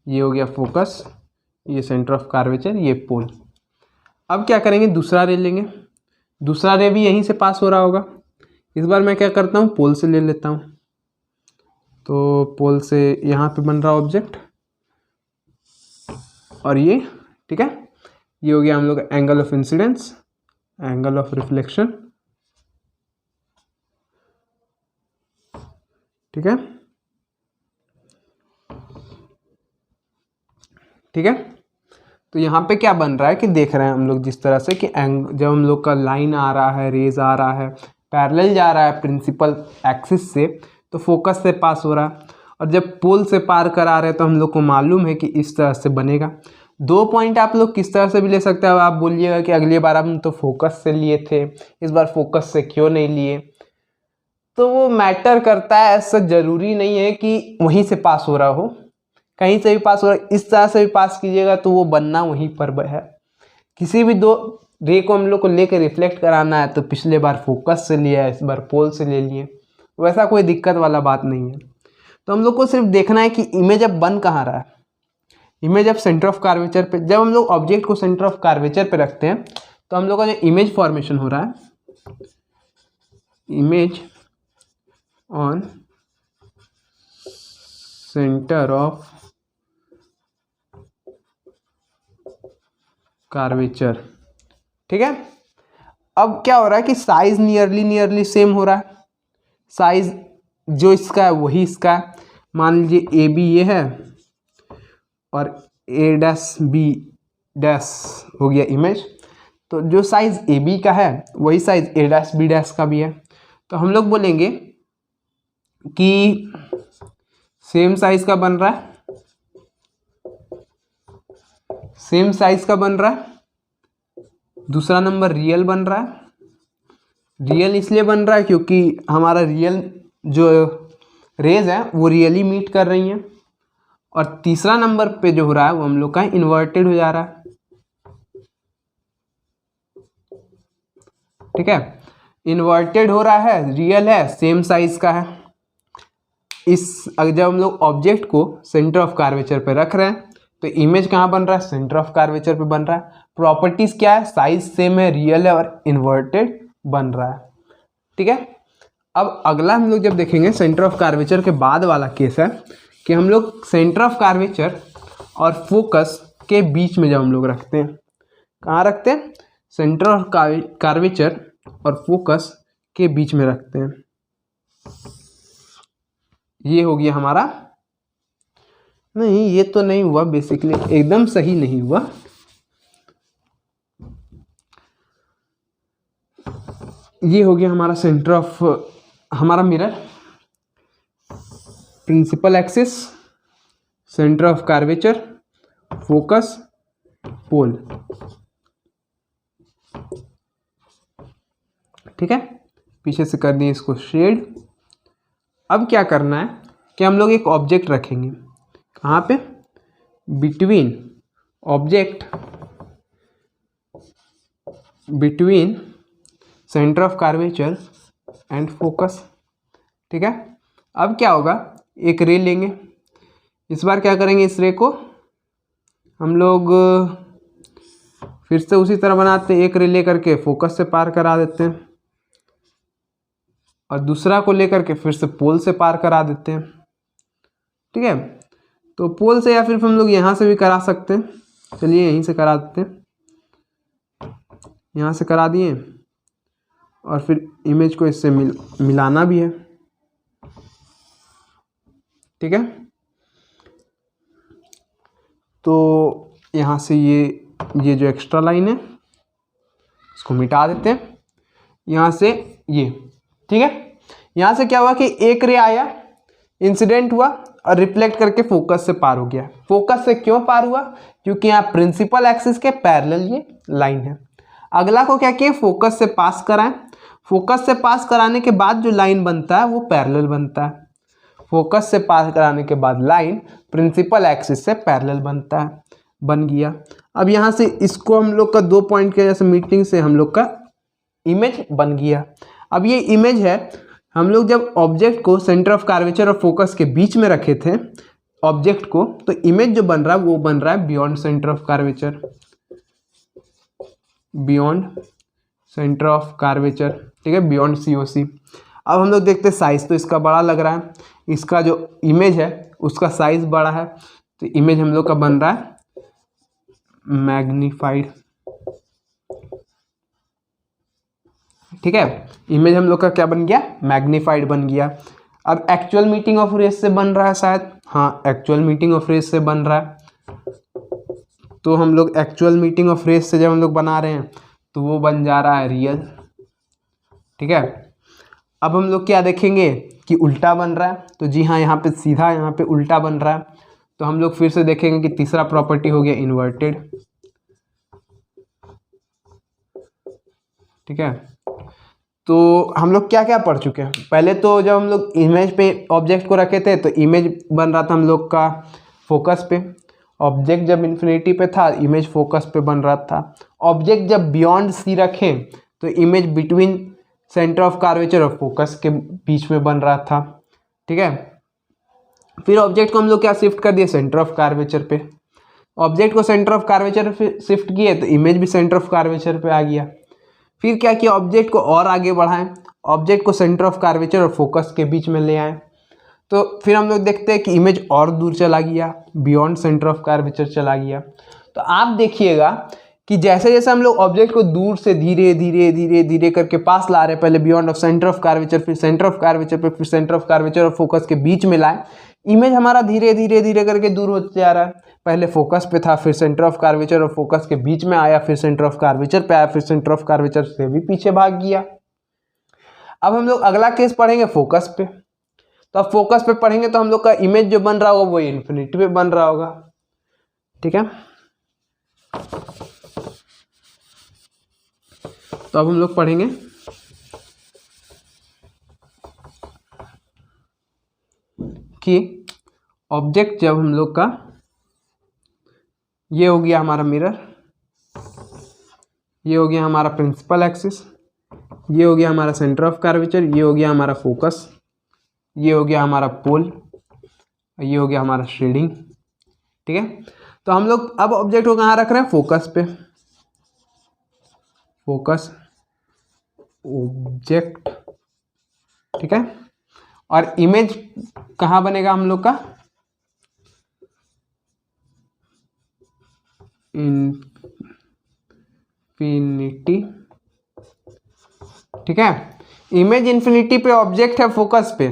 ये हो गया फोकस, ये सेंटर ऑफ कर्वेचर, ये पोल। अब क्या करेंगे, दूसरा रे लेंगे, दूसरा रे भी यहीं से पास हो रहा होगा। इस बार मैं क्या करता हूँ, पोल से ले लेता हूँ। तो पोल से यहाँ पे बन रहा ऑब्जेक्ट और ये, ठीक है, ये हो गया हम लोग angle of incidence, angle of reflection. ठीक है, ठीक है, तो यहाँ पे क्या बन रहा है कि देख रहे हैं हम लोग जिस तरह से कि जब हम लोग का लाइन आ रहा है, रेज आ रहा है, पैरेलल जा रहा है प्रिंसिपल एक्सिस से, तो फोकस से पास हो रहा है। और जब पोल से पार करा रहे हैं तो हम लोग को मालूम है कि इस तरह से बनेगा। 2 पॉइंट आप लोग किस तरह से भी ले सकते हैं। अब आप बोलिएगा कि अगली बार हम तो फोकस से लिए थे, इस बार फोकस से क्यों नहीं लिए, तो वो मैटर करता है। ऐसा ज़रूरी नहीं है कि वहीं से पास हो रहा हो, कहीं से भी पास हो रहा है, इस तरह से भी पास कीजिएगा तो वो बनना वहीं पर है। किसी भी 2 रे को हम लोग को लेकर रिफ्लेक्ट कराना है तो पिछले बार फोकस से लिया है, इस बार पोल से ले लिए, वैसा कोई दिक्कत वाला बात नहीं है। तो हम लोग को सिर्फ देखना है कि इमेज अब बन कहाँ रहा है। इमेज अब सेंटर ऑफ कार्वेचर पे, जब हम लोग ऑब्जेक्ट को सेंटर ऑफ कार्वेचर पे रखते हैं तो हम लोग का जो इमेज फॉर्मेशन हो रहा है, image on centre of curvature, ठीक है। अब क्या हो रहा है कि साइज नियरली सेम हो रहा है। साइज जो इसका है वही इसका है। मान लीजिए ए बी ये है और ए डैश बी डैश हो गया इमेज, तो जो साइज ए बी का है वही साइज ए डैश बी डैश का भी है। तो हम लोग बोलेंगे कि सेम साइज का बन रहा है, सेम साइज का बन रहा है। दूसरा नंबर रियल बन रहा है। रियल इसलिए बन रहा है क्योंकि हमारा रियल जो रेज है वो रियली मीट कर रही हैं। और तीसरा नंबर पे जो हो रहा है वो हम लोग का इन्वर्टेड हो जा रहा है, ठीक है। इन्वर्टेड हो रहा है, रियल है, सेम साइज का है। जब हम लोग ऑब्जेक्ट को सेंटर ऑफ कार्वेचर पे रख रहे हैं तो इमेज कहाँ बन रहा है, सेंटर ऑफ कार्वेचर पे बन रहा है। प्रॉपर्टीज क्या है, साइज सेम है, रियल है और इन्वर्टेड बन रहा है, ठीक है। अब अगला हम लोग जब देखेंगे सेंटर ऑफ कार्वेचर के बाद वाला केस है कि हम लोग सेंटर ऑफ कार्वेचर और फोकस के बीच में जब हम लोग रखते हैं, कहाँ रखते हैं, सेंटर ऑफ कार्वेचर और फोकस के बीच में रखते हैं। ये हो गया हमारा, नहीं ये तो नहीं हुआ, बेसिकली एकदम सही नहीं हुआ। ये हो गया हमारा सेंटर ऑफ, हमारा mirror, principal axis, centre of curvature, focus, pole, ठीक है। पीछे से कर दिए इसको शेड। अब क्या करना है कि हम लोग एक ऑब्जेक्ट रखेंगे, कहाँ पे, between object, between centre of curvature and focus, ठीक है। अब क्या होगा, एक रे लेंगे, इस बार क्या करेंगे, इस रे को हम लोग फिर से उसी तरह बनाते हैं, एक रे लेकर के फोकस से पार करा देते हैं और दूसरा को लेकर के फिर से पोल से पार करा देते हैं, ठीक है। तो पोल से या फिर हम लोग यहाँ से भी करा सकते हैं, चलिए यहीं से करा देते हैं, यहाँ से करा दिए और फिर इमेज को इससे मिलाना भी है, ठीक है। तो यहाँ से ये जो एक्स्ट्रा लाइन है इसको मिटा देते हैं, यहाँ से ये, ठीक है। यहाँ से क्या हुआ कि एक रे आया, इंसिडेंट हुआ और रिफ्लेक्ट करके फोकस से पार हो गया। फोकस से क्यों पार हुआ, क्योंकि यहाँ प्रिंसिपल एक्सिस के पैरेलल ये लाइन है। अगला को क्या किया, फोकस से पास कराएं। फोकस से पास कराने के बाद जो लाइन बनता है वो पैरेलल बनता है। फोकस से पास कराने के बाद लाइन प्रिंसिपल एक्सिस से पैरेलल बनता है, बन गया। अब यहाँ से इसको हम लोग का 2 पॉइंट के जैसे मीटिंग से हम लोग का इमेज बन गया। अब ये इमेज है, हम लोग जब ऑब्जेक्ट को सेंटर ऑफ कार्वेचर और फोकस के बीच में रखे थे ऑब्जेक्ट को, तो इमेज जो बन रहा है वो बन रहा है beyond centre of curvature, beyond centre of curvature, ठीक है, बियॉन्ड COC। अब हम लोग देखते हैं साइज तो इसका बड़ा लग रहा है, इसका जो इमेज है उसका साइज बड़ा है, तो इमेज हम लोग का बन रहा है मैग्नीफाइड, ठीक है। इमेज हम लोग का क्या बन गया, मैग्नीफाइड बन गया। अब एक्चुअल मीटिंग ऑफ रेस से बन रहा है शायद, हाँ एक्चुअल मीटिंग ऑफ रेस से बन रहा है। तो हम लोग एक्चुअल मीटिंग ऑफ रेस से जब हम लोग बना रहे हैं तो वो बन जा रहा है रियल, ठीक है। अब हम लोग क्या देखेंगे कि उल्टा बन रहा है, तो जी हाँ यहाँ पे सीधा यहाँ पे उल्टा बन रहा है। तो हम लोग फिर से देखेंगे कि तीसरा प्रॉपर्टी हो गया इन्वर्टेड। ठीक है, तो हम लोग क्या क्या पढ़ चुके हैं। पहले तो जब हम लोग इमेज पे ऑब्जेक्ट को रखे थे तो इमेज बन रहा था हम लोग का फोकस पे। ऑब्जेक्ट जब इन्फिनिटी पे था इमेज फोकस पे बन रहा था। ऑब्जेक्ट जब बियॉन्ड सी रखें तो image between centre of curvature और फोकस के बीच में बन रहा था। ठीक है, फिर ऑब्जेक्ट को हम लोग क्या शिफ्ट कर दिए, सेंटर ऑफ कर्वेचर पे। ऑब्जेक्ट को सेंटर ऑफ कर्वेचर पे शिफ्ट किए तो इमेज भी सेंटर ऑफ कर्वेचर पे आ गया। फिर क्या किया, ऑब्जेक्ट को और आगे बढ़ाएं, ऑब्जेक्ट को सेंटर ऑफ कर्वेचर और फोकस के बीच में ले आए। तो फिर हम लोग देखते हैं कि इमेज और दूर चला गया, बियॉन्ड सेंटर ऑफ कर्वेचर चला गया। तो आप देखिएगा कि जैसे जैसे हम लोग ऑब्जेक्ट को दूर से धीरे धीरे धीरे धीरे करके पास ला रहे हैं, पहले beyond of centre of curvature, फिर सेंटर ऑफ कर्वेचर पे, फिर सेंटर ऑफ कर्वेचर और फोकस के बीच में लाए, इमेज हमारा धीरे धीरे धीरे करके दूर होते जा रहा है। पहले फोकस पे था, फिर सेंटर ऑफ कर्वेचर और फोकस के बीच में आया, फिर सेंटर ऑफ कर्वेचर पे आया, फिर सेंटर ऑफ कर्वेचर से भी पीछे भाग गया। अब हम लोग अगला केस पढ़ेंगे फोकस पे। तो अब फोकस पे पढ़ेंगे तो हम लोग का इमेज जो बन रहा होगा वो इन्फिनिटी पे बन रहा होगा। ठीक है, तो अब हम लोग पढ़ेंगे कि ऑब्जेक्ट जब हम लोग का, ये हो गया हमारा मिरर, ये हो गया हमारा प्रिंसिपल एक्सिस, ये हो गया हमारा सेंटर ऑफ कर्वेचर, ये हो गया हमारा फोकस, ये हो गया हमारा पोल, ये हो गया हमारा शेडिंग। ठीक है, तो हम लोग अब ऑब्जेक्ट को कहाँ रख रहे हैं, फोकस पे। Focus object. ठीक है, और इमेज कहाँ बनेगा हम लोग का, इन्फिनिटी। ठीक है, इमेज इन्फिनिटी पे, ऑब्जेक्ट है फोकस पे।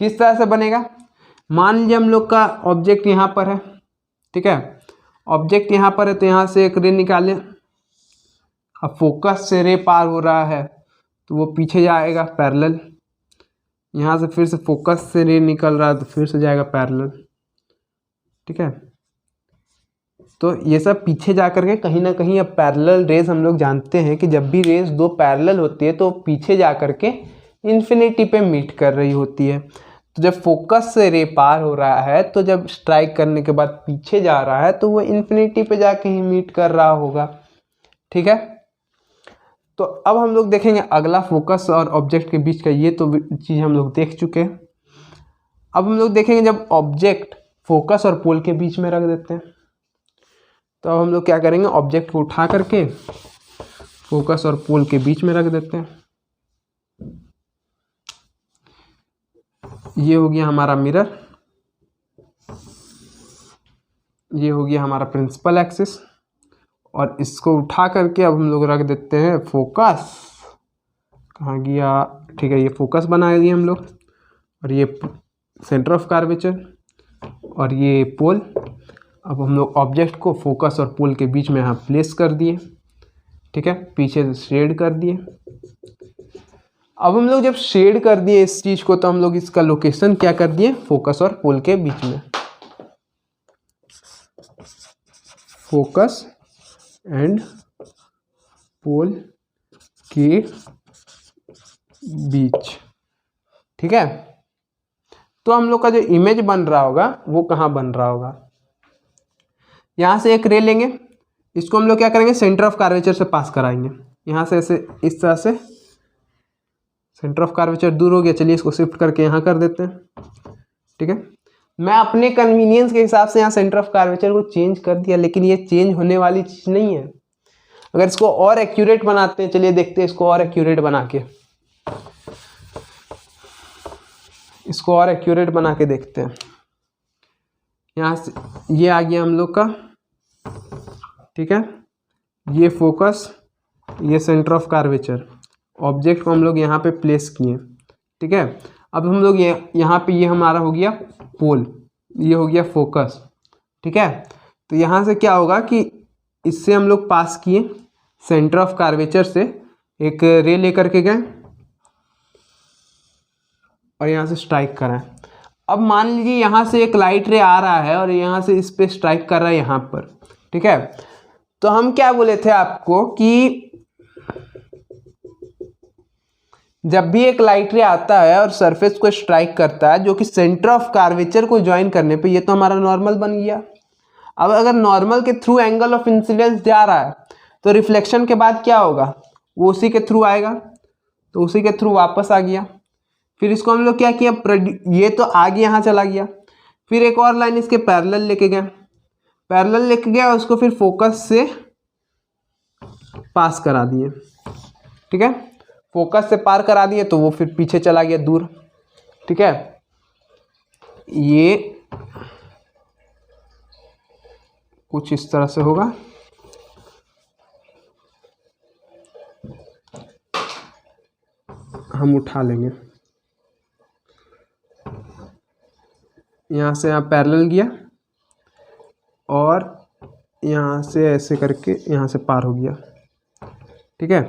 किस तरह से बनेगा, मान लीजिए हम लोग का ऑब्जेक्ट यहाँ पर है। ठीक है, ऑब्जेक्ट यहाँ पर है तो यहाँ से एक रे निकालें। अब फोकस से रे पार हो रहा है तो वो पीछे जाएगा पैरेलल, यहाँ से फिर से फोकस से रे निकल रहा है तो फिर से जाएगा पैरेलल। ठीक है, तो ये सब पीछे जा करके कहीं ना कहीं, अब पैरेलल रेज हम लोग जानते हैं कि जब भी रेज दो पैरेलल होती है तो पीछे जा करके इन्फिनिटी पे मीट कर रही होती है। तो जब फोकस से रे पार हो रहा है तो जब स्ट्राइक करने के बाद पीछे जा रहा है तो वो इन्फिनिटी पे जाके ही मीट कर रहा होगा। ठीक है, तो अब हम लोग देखेंगे अगला फोकस और ऑब्जेक्ट के बीच का, ये तो चीज़ हम लोग देख चुके हैं। अब हम लोग देखेंगे जब ऑब्जेक्ट फोकस और पोल के बीच में रख देते हैं तो अब हम लोग क्या करेंगे, ऑब्जेक्ट को उठा करके फोकस और पोल के बीच में रख देते हैं। ये हो गया हमारा मिरर, ये हो गया हमारा प्रिंसिपल एक्सिस, और इसको उठा करके अब हम लोग रख देते हैं फोकस। कहाँ गया, ठीक है, ये फोकस बना दिए हम लोग, और ये सेंटर ऑफ कर्वेचर और ये पोल। अब हम लोग ऑब्जेक्ट को फोकस और पोल के बीच में यहाँ प्लेस कर दिए। ठीक है, पीछे से शेड कर दिए। अब हम लोग जब शेड कर दिए इस चीज़ को तो हम लोग इसका लोकेशन क्या कर दिए, फोकस और पोल के बीच में, फोकस एंड पोल के बीच। ठीक है, तो हम लोग का जो इमेज बन रहा होगा वो कहाँ बन रहा होगा, यहाँ से एक रे लेंगे, इसको हम लोग क्या करेंगे, सेंटर ऑफ कर्वेचर से पास कराएंगे। यहाँ से ऐसे इस तरह से सेंटर ऑफ कर्वेचर दूर हो गया, चलिए इसको शिफ्ट करके यहाँ कर देते हैं। ठीक है, मैं अपने कन्वीनियंस के हिसाब से यहाँ सेंटर ऑफ कर्वेचर को चेंज कर दिया, लेकिन ये चेंज होने वाली चीज़ नहीं है। अगर इसको और एक्यूरेट बनाते हैं, चलिए देखते हैं इसको और एक्यूरेट बना के, इसको और एक्यूरेट बना के देखते हैं। यहाँ से ये आ गया हम लोग का, ठीक है, ये फोकस, ये सेंटर ऑफ कर्वेचर, ऑब्जेक्ट को हम लोग यहाँ पे प्लेस किए। ठीक है, अब हम लोग यहाँ पे ये हमारा हो गया पोल, ये हो गया फोकस। ठीक है, तो यहाँ से क्या होगा कि इससे हम लोग पास किए, सेंटर ऑफ कर्वेचर से एक रे लेकर के गए और यहाँ से स्ट्राइक कर रहा है। अब मान लीजिए यहाँ से एक लाइट रे आ रहा है और यहाँ से इस पे स्ट्राइक कर रहा है यहाँ पर, ठीक है। तो हम क्या बोले थे आपको कि जब भी एक लाइट रे आता है और सरफेस को स्ट्राइक करता है जो कि सेंटर ऑफ कर्वेचर को ज्वाइन करने पे, ये तो हमारा नॉर्मल बन गया। अब अगर नॉर्मल के थ्रू एंगल ऑफ इंसिडेंस जा रहा है तो रिफ्लेक्शन के बाद क्या होगा, वो उसी के थ्रू आएगा, तो उसी के थ्रू वापस आ गया। फिर इसको हम लोग क्या किया, ये तो आगे यहाँ चला गया, फिर एक और लाइन इसके पैरेलल लेके गया, उसको फिर फोकस से पास करा दिए, ठीक है। फोकस से पार करा दिए तो वो फिर पीछे चला गया दूर, ठीक है। ये कुछ इस तरह से होगा। हम उठा लेंगे, यहाँ से यहाँ पैरेलल गया और यहाँ से ऐसे करके यहाँ से पार हो गया, ठीक है।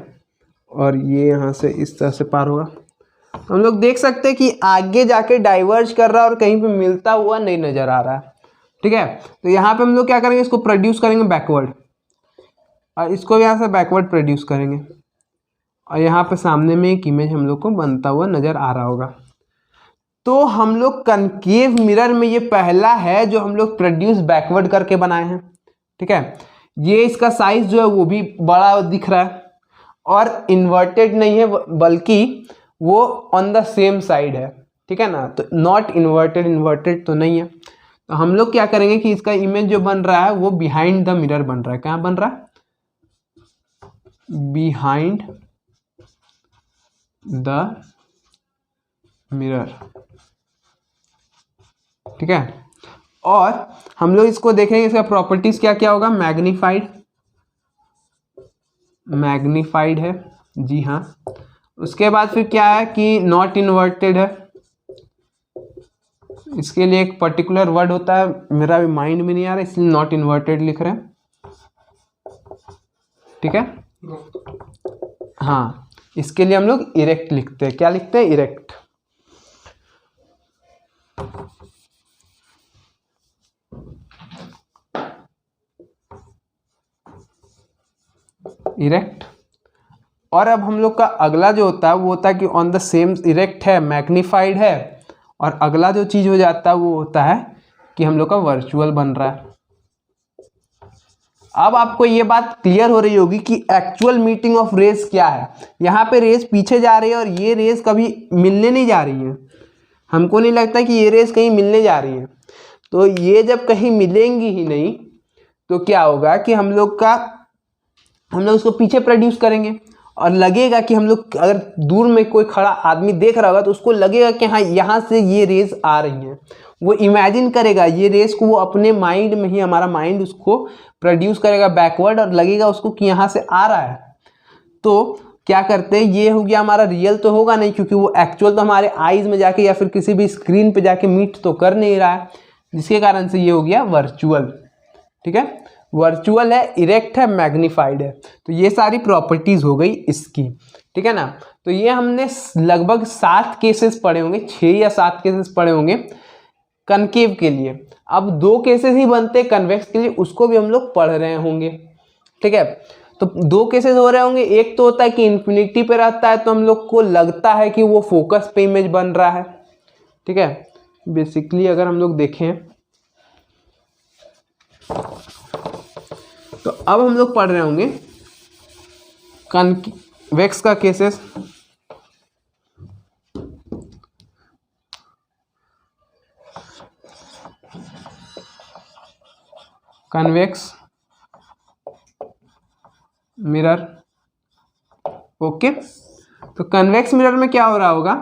और ये यहाँ से इस तरह से पार होगा। हम लोग देख सकते हैं कि आगे जाके डाइवर्ज कर रहा है और कहीं पे मिलता हुआ नहीं नज़र आ रहा है, ठीक है। तो यहाँ पे हम लोग क्या करेंगे, इसको प्रोड्यूस करेंगे बैकवर्ड और इसको यहाँ से बैकवर्ड प्रोड्यूस करेंगे और यहाँ पे सामने में एक इमेज हम लोग को बनता हुआ नज़र आ रहा होगा। तो हम लोग कनकेव मिरर में ये पहला है जो हम लोग प्रोड्यूस बैकवर्ड करके बनाए हैं, ठीक है। ये इसका साइज जो है वो भी बड़ा दिख रहा है और इन्वर्टेड नहीं है, बल्कि वो ऑन द सेम साइड है, ठीक है ना। तो नॉट इन्वर्टेड तो नहीं है। तो हम लोग क्या करेंगे कि इसका इमेज जो बन रहा है वो बिहाइंड द मिरर बन रहा है। कहाँ बन रहा है, बिहाइंड द मिरर, ठीक है। और हम लोग इसको देखेंगे, इसका प्रॉपर्टीज क्या क्या होगा। मैग्नीफाइड है, जी हाँ। उसके बाद फिर क्या है कि नॉट इन्वर्टेड है। इसके लिए एक पर्टिकुलर वर्ड होता है, मेरा भी माइंड में नहीं आ रहा, इसलिए नॉट इन्वर्टेड लिख रहे हैं, ठीक है। हाँ, इसके लिए हम लोग इरेक्ट लिखते हैं। क्या लिखते हैं, इरेक्ट। इरेक्ट। और अब हम लोग का अगला जो होता है वो होता है कि ऑन द सेम, इरेक्ट है, मैग्नीफाइड है, और अगला जो चीज हो जाता है वो होता है कि हम लोग का वर्चुअल बन रहा है। अब आपको ये बात क्लियर हो रही होगी कि एक्चुअल मीटिंग ऑफ रेस क्या है। यहाँ पे रेस पीछे जा रही है और ये रेस कभी मिलने नहीं जा रही है। हमको नहीं लगता कि ये रेस कहीं मिलने जा रही है। तो ये जब कहीं मिलेंगी ही नहीं तो क्या होगा कि हम लोग उसको पीछे प्रोड्यूस करेंगे और लगेगा कि हम लोग, अगर दूर में कोई खड़ा आदमी देख रहा होगा तो उसको लगेगा कि हाँ यहाँ से ये रेस आ रही हैं। वो इमेजिन करेगा ये रेस को, वो अपने माइंड में ही, हमारा माइंड उसको प्रोड्यूस करेगा बैकवर्ड और लगेगा उसको कि यहाँ से आ रहा है। तो क्या करते हैं, ये हो गया हमारा रियल तो होगा नहीं, क्योंकि वो एक्चुअल तो हमारे आईज में जाके या फिर किसी भी स्क्रीन पे जाके मीट तो कर नहीं रहा है, जिसके कारण से ये हो गया वर्चुअल, ठीक है। वर्चुअल है, इरेक्ट है, मैग्नीफाइड है। तो ये सारी प्रॉपर्टीज हो गई इसकी, ठीक है ना। तो ये हमने लगभग 7 केसेस पढ़े होंगे, 6 या 7 केसेस पढ़े होंगे कनकेव के लिए। अब 2 केसेस ही बनते कन्वेक्स के लिए, उसको भी हम लोग पढ़ रहे होंगे, ठीक है। तो 2 केसेस हो रहे होंगे। एक तो होता है कि इन्फिनिटी पे रहता है तो हम लोग को लगता है कि वो फोकस पे इमेज बन रहा है, ठीक है। बेसिकली अगर हम लोग देखें तो अब हम लोग पढ़ रहे होंगे कन्वेक्स का केसेस। Convex mirror, okay. तो कन्वेक्स मिरर में क्या हो रहा होगा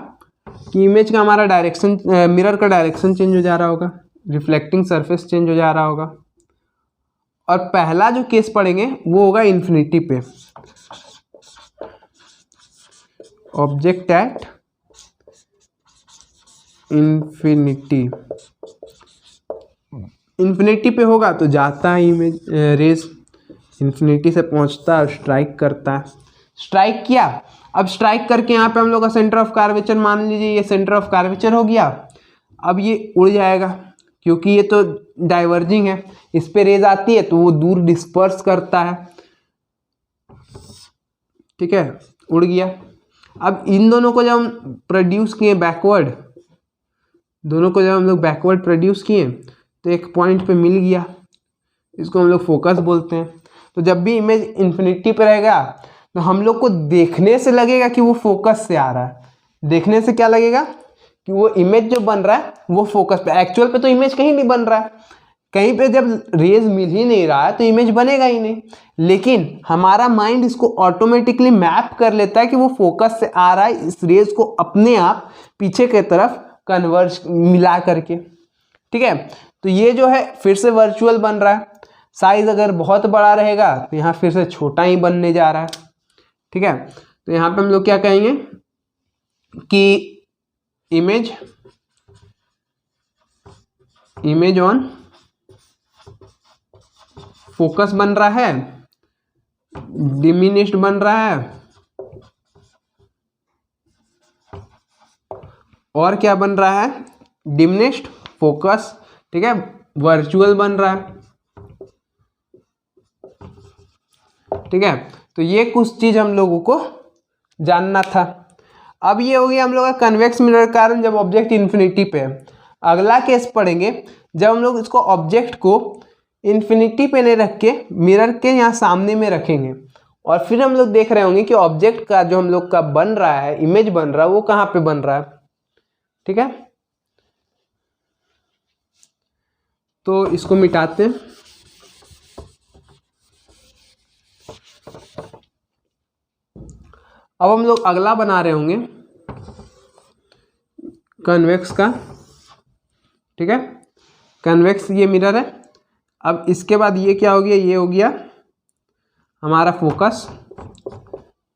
कि इमेज का हमारा डायरेक्शन, मिरर का डायरेक्शन चेंज हो जा रहा होगा, रिफ्लेक्टिंग सरफेस चेंज हो जा रहा होगा। और पहला जो केस पढ़ेंगे वो होगा इन्फिनिटी पे, ऑब्जेक्ट एट इन्फिनिटी पे होगा तो जाता है इमेज, रेस इन्फिनिटी से पहुंचता है, स्ट्राइक करता है। स्ट्राइक किया अब स्ट्राइक करके यहाँ पे हम लोग का सेंटर ऑफ कर्वेचर मान लीजिए ये सेंटर ऑफ कर्वेचर हो गया। अब ये उड़ जाएगा क्योंकि ये तो डाइवर्जिंग है, इस पे रेज आती है तो वो दूर डिस्पर्स करता है, ठीक है, उड़ गया। अब इन दोनों को जब हम प्रोड्यूस किए बैकवर्ड, दोनों को जब हम लोग बैकवर्ड प्रोड्यूस किए तो एक पॉइंट पे मिल गया, इसको हम लोग फोकस बोलते हैं। तो जब भी इमेज इन्फिनिटी पे रहेगा तो हम लोग को देखने से लगेगा कि वो फोकस से आ रहा है, देखने से क्या लगेगा कि वो इमेज जो बन रहा है वो फोकस पे। एक्चुअल पे तो इमेज कहीं नहीं बन रहा है, कहीं पे जब रेज मिल ही नहीं रहा है तो इमेज बनेगा ही नहीं, लेकिन हमारा माइंड इसको ऑटोमेटिकली मैप कर लेता है कि वो फोकस से आ रहा है, इस रेज को अपने आप पीछे के तरफ कन्वर्ज मिला करके, ठीक है। तो ये जो है फिर से वर्चुअल बन रहा है, साइज अगर बहुत बड़ा रहेगा तो यहाँ फिर से छोटा ही बनने जा रहा है, ठीक है। तो यहाँ पे हम लोग क्या कहेंगे कि इमेज ऑन फोकस बन रहा है, डिमिनिश्ड बन रहा है, और क्या बन रहा है, डिमिनिश्ड फोकस, ठीक है, वर्चुअल बन रहा है, ठीक है। तो ये कुछ चीज हम लोगों को जानना था। अब ये हो गया हम लोग का कन्वेक्स मिरर कारण जब ऑब्जेक्ट इन्फिनिटी पे है। अगला केस पढ़ेंगे जब हम लोग इसको ऑब्जेक्ट को इन्फिनिटी पे नहीं रख के मिरर के यहाँ सामने में रखेंगे, और फिर हम लोग देख रहे होंगे कि ऑब्जेक्ट का जो हम लोग का बन रहा है, इमेज बन रहा है, वो कहाँ पे बन रहा है, ठीक है। तो इसको मिटाते हैं। अब हम लोग अगला बना रहे होंगे कन्वेक्स का, ठीक है। कन्वेक्स ये मिरर है। अब इसके बाद ये क्या हो गया, ये हो गया हमारा फोकस,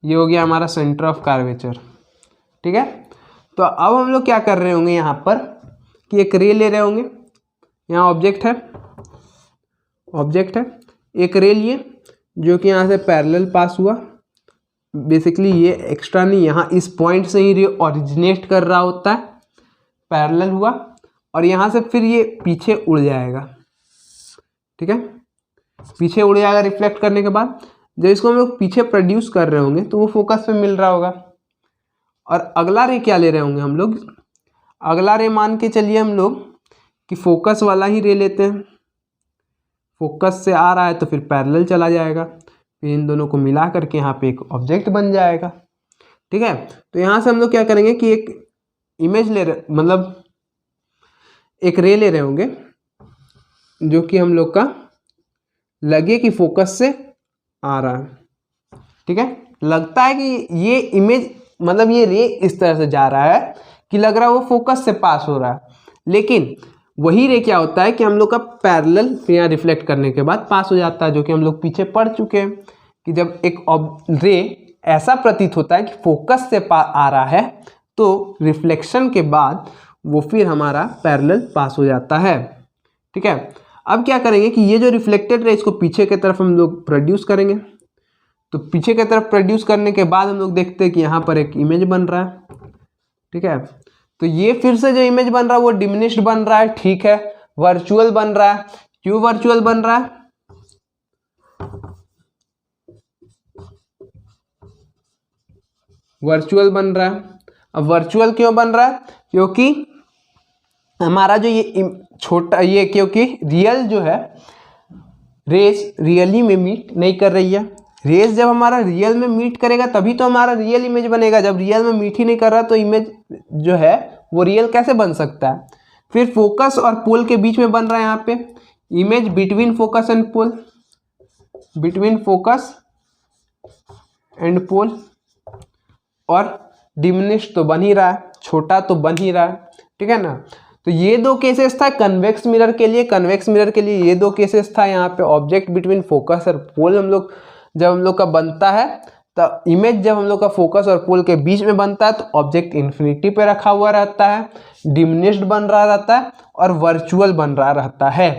ये हो गया हमारा सेंटर ऑफ कर्वेचर, ठीक है। तो अब हम लोग क्या कर रहे होंगे यहाँ पर कि एक रे ले रहे होंगे, यहाँ ऑब्जेक्ट है, एक रे लिए जो कि यहाँ से पैरेलल पास हुआ। बेसिकली ये एक्स्ट्रा नहीं, यहाँ इस पॉइंट से ही रे ओरिजिनेट कर रहा होता है, पैरेलल हुआ और यहाँ से फिर ये पीछे उड़ जाएगा, ठीक है, पीछे उड़ जाएगा रिफ्लेक्ट करने के बाद। जब इसको हम लोग पीछे प्रोड्यूस कर रहे होंगे तो वो फोकस पे मिल रहा होगा। और अगला रे क्या ले रहे होंगे हम लोग, अगला रे मान के चलिए हम लोग कि फोकस वाला ही रे लेते हैं, फोकस से आ रहा है तो फिर पैरेलल चला जाएगा, फिर इन दोनों को मिला करके यहाँ पे एक ऑब्जेक्ट बन जाएगा, ठीक है। तो यहाँ से हम लोग क्या करेंगे कि एक इमेज ले रहे, मतलब एक रे ले रहे होंगे जो कि हम लोग का लगे कि फोकस से आ रहा है, ठीक है। लगता है कि ये इमेज मतलब ये रे इस तरह से जा रहा है कि लग रहा है वो फोकस से पास हो रहा है, लेकिन वही रे क्या होता है कि हम लोग का पैरेलल यहाँ रिफ्लेक्ट करने के बाद पास हो जाता है, जो कि हम लोग पीछे पढ़ चुके हैं कि जब एक रे ऐसा प्रतीत होता है कि फोकस से आ रहा है तो रिफ्लेक्शन के बाद वो फिर हमारा पैरेलल पास हो जाता है, ठीक है। अब क्या करेंगे कि ये जो रिफ्लेक्टेड रे इसको पीछे की तरफ हम लोग प्रोड्यूस करेंगे। तो पीछे की तरफ प्रोड्यूस करने के बाद हम लोग देखते हैं कि यहाँ पर एक इमेज बन रहा है, ठीक है। तो ये फिर से जो इमेज बन रहा है वो डिमिनिश्ड बन रहा है, ठीक है, वर्चुअल बन रहा है। क्यों वर्चुअल बन रहा है, वर्चुअल बन रहा है। अब वर्चुअल क्यों बन रहा है, क्योंकि हमारा जो ये छोटा ये, क्योंकि रियल जो है रेस रियली में मीट नहीं कर रही है। रेस जब हमारा रियल में मीट करेगा तभी तो हमारा रियल इमेज बनेगा, जब रियल में मीट ही नहीं कर रहा तो इमेज जो है वो रियल कैसे बन सकता है। फिर फोकस और पोल के बीच में बन रहा है यहाँ पे image between focus and pole, between focus and pole, और डिमिनिश तो बन ही रहा है, छोटा तो बन ही रहा है, ठीक है ना। तो ये दो केसेस था कन्वेक्स मिरर के लिए, कन्वेक्स मिरर के लिए ये दो केसेस था। यहाँ पे ऑब्जेक्ट बिटवीन फोकस और पोल हम लोग जब हम लोग का बनता है तो इमेज जब हम लोग का फोकस और पोल के बीच में बनता है तो ऑब्जेक्ट इन्फिनिटी पे रखा हुआ रहता है, डिमिनिश्ड बन रहा रहता है और वर्चुअल बन रहा रहता है,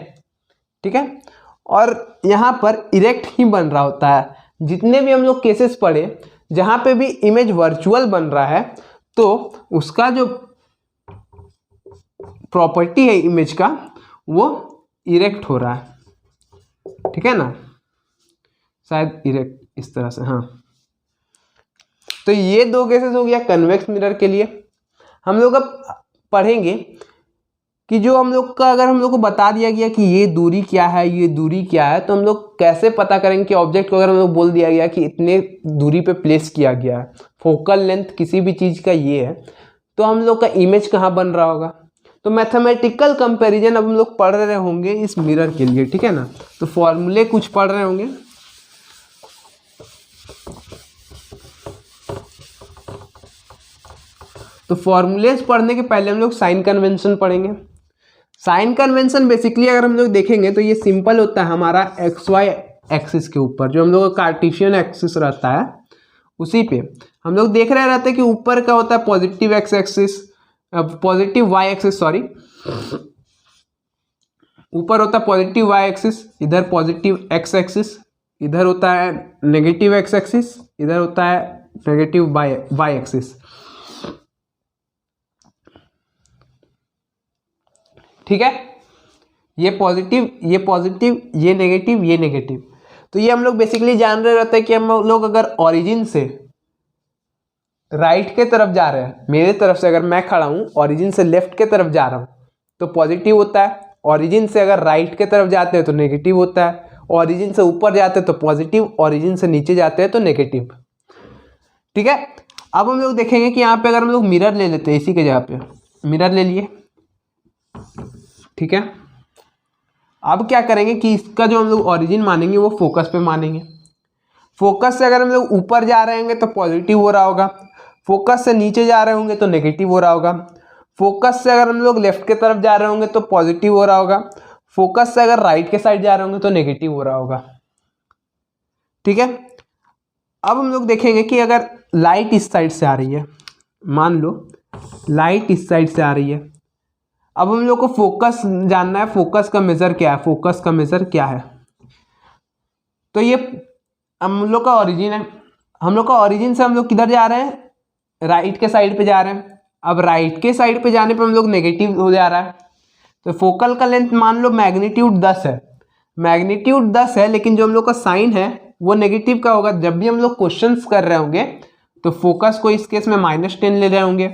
ठीक है। और यहाँ पर इरेक्ट ही बन रहा होता है। जितने भी हम लोग केसेस पढ़े जहाँ पे भी इमेज वर्चुअल बन रहा है तो उसका जो प्रॉपर्टी है इमेज का वो इरेक्ट हो रहा है, ठीक है ना, शायद इरेक्ट इस तरह से, हाँ। तो ये दो केसेस हो गया कन्वेक्स मिरर के लिए। हम लोग अब पढ़ेंगे कि जो हम लोग का, अगर हम लोग को बता दिया गया कि ये दूरी क्या है, ये दूरी क्या है, तो हम लोग कैसे पता करेंगे कि ऑब्जेक्ट को अगर हम लोग बोल दिया गया कि इतने दूरी पे प्लेस किया गया है, फोकल लेंथ किसी भी चीज़ का ये है, तो हम लोग का इमेज कहाँ बन रहा होगा। तो मैथमेटिकल कंपैरिजन अब हम लोग पढ़ रहे होंगे इस मिरर के लिए, ठीक है ना। तो फॉर्मूले कुछ पढ़ रहे होंगे। तो फॉर्मूलेज पढ़ने के पहले हम लोग साइन कन्वेंशन पढ़ेंगे। साइन कन्वेंशन बेसिकली अगर हम लोग देखेंगे तो ये सिंपल होता है हमारा एक्स वाई एक्सिस के ऊपर, जो हम लोग का कार्टेशियन एक्सिस रहता है उसी पे हम लोग देख रहे रहते हैं कि ऊपर का होता है positive x axis, positive y axis, sorry, ऊपर होता है पॉजिटिव वाई एक्सिस, इधर पॉजिटिव एक्स एक्सिस, इधर होता है नेगेटिव एक्स एक्सिस, इधर होता है नेगेटिव वाई एक्सिस, ठीक है। ये पॉजिटिव, ये पॉजिटिव, ये नेगेटिव, ये नेगेटिव। तो ये हम लोग बेसिकली जान रहे रहते हैं कि हम लोग अगर ओरिजिन से राइट के तरफ जा रहे हैं, मेरे तरफ से अगर मैं खड़ा हूं ओरिजिन से लेफ्ट के तरफ जा रहा हूं तो पॉजिटिव होता है, ओरिजिन से अगर राइट के तरफ जाते हैं तो नेगेटिव होता है, ओरिजिन से ऊपर जाते हैं तो पॉजिटिव, ओरिजिन से नीचे जाते हैं तो नेगेटिव, ठीक है। अब हम लोग देखेंगे कि यहाँ पे अगर हम लोग मिरर ले लेते हैं, इसी के जगह पे मिरर ले लिए, ठीक है। अब क्या करेंगे कि इसका जो हम लोग ओरिजिन मानेंगे वो फोकस पे मानेंगे। फोकस से अगर हम लोग ऊपर जा रहे होंगे तो पॉजिटिव हो रहा होगा, फोकस से नीचे जा रहे होंगे तो नेगेटिव हो रहा होगा, फोकस से अगर हम लोग लेफ्ट के तरफ जा रहे होंगे तो पॉजिटिव हो रहा होगा, फोकस से अगर राइट के साइड जा रहे होंगे तो नेगेटिव हो रहा होगा, ठीक है। अब हम लोग देखेंगे कि अगर लाइट इस साइड से आ रही है, मान लो लाइट इस साइड से आ रही है, अब हम लोग को फोकस जानना है, फोकस का मेजर क्या है, फोकस का मेजर क्या है। तो ये हम लोग का ओरिजिन है, हम लोग का ओरिजिन से हम लोग किधर जा रहे हैं, राइट के साइड पे जा रहे हैं। अब राइट के साइड पे जाने पे हम लोग नेगेटिव हो जा रहा है, तो फोकल का लेंथ मान लो मैग्नीट्यूड 10 है, मैग्नीट्यूड 10 है, लेकिन जो हम लोग का साइन है वो नेगेटिव का होगा। जब भी हम लोग क्वेश्चंस कर रहे होंगे तो फोकस को इस केस में -10 ले रहे होंगे,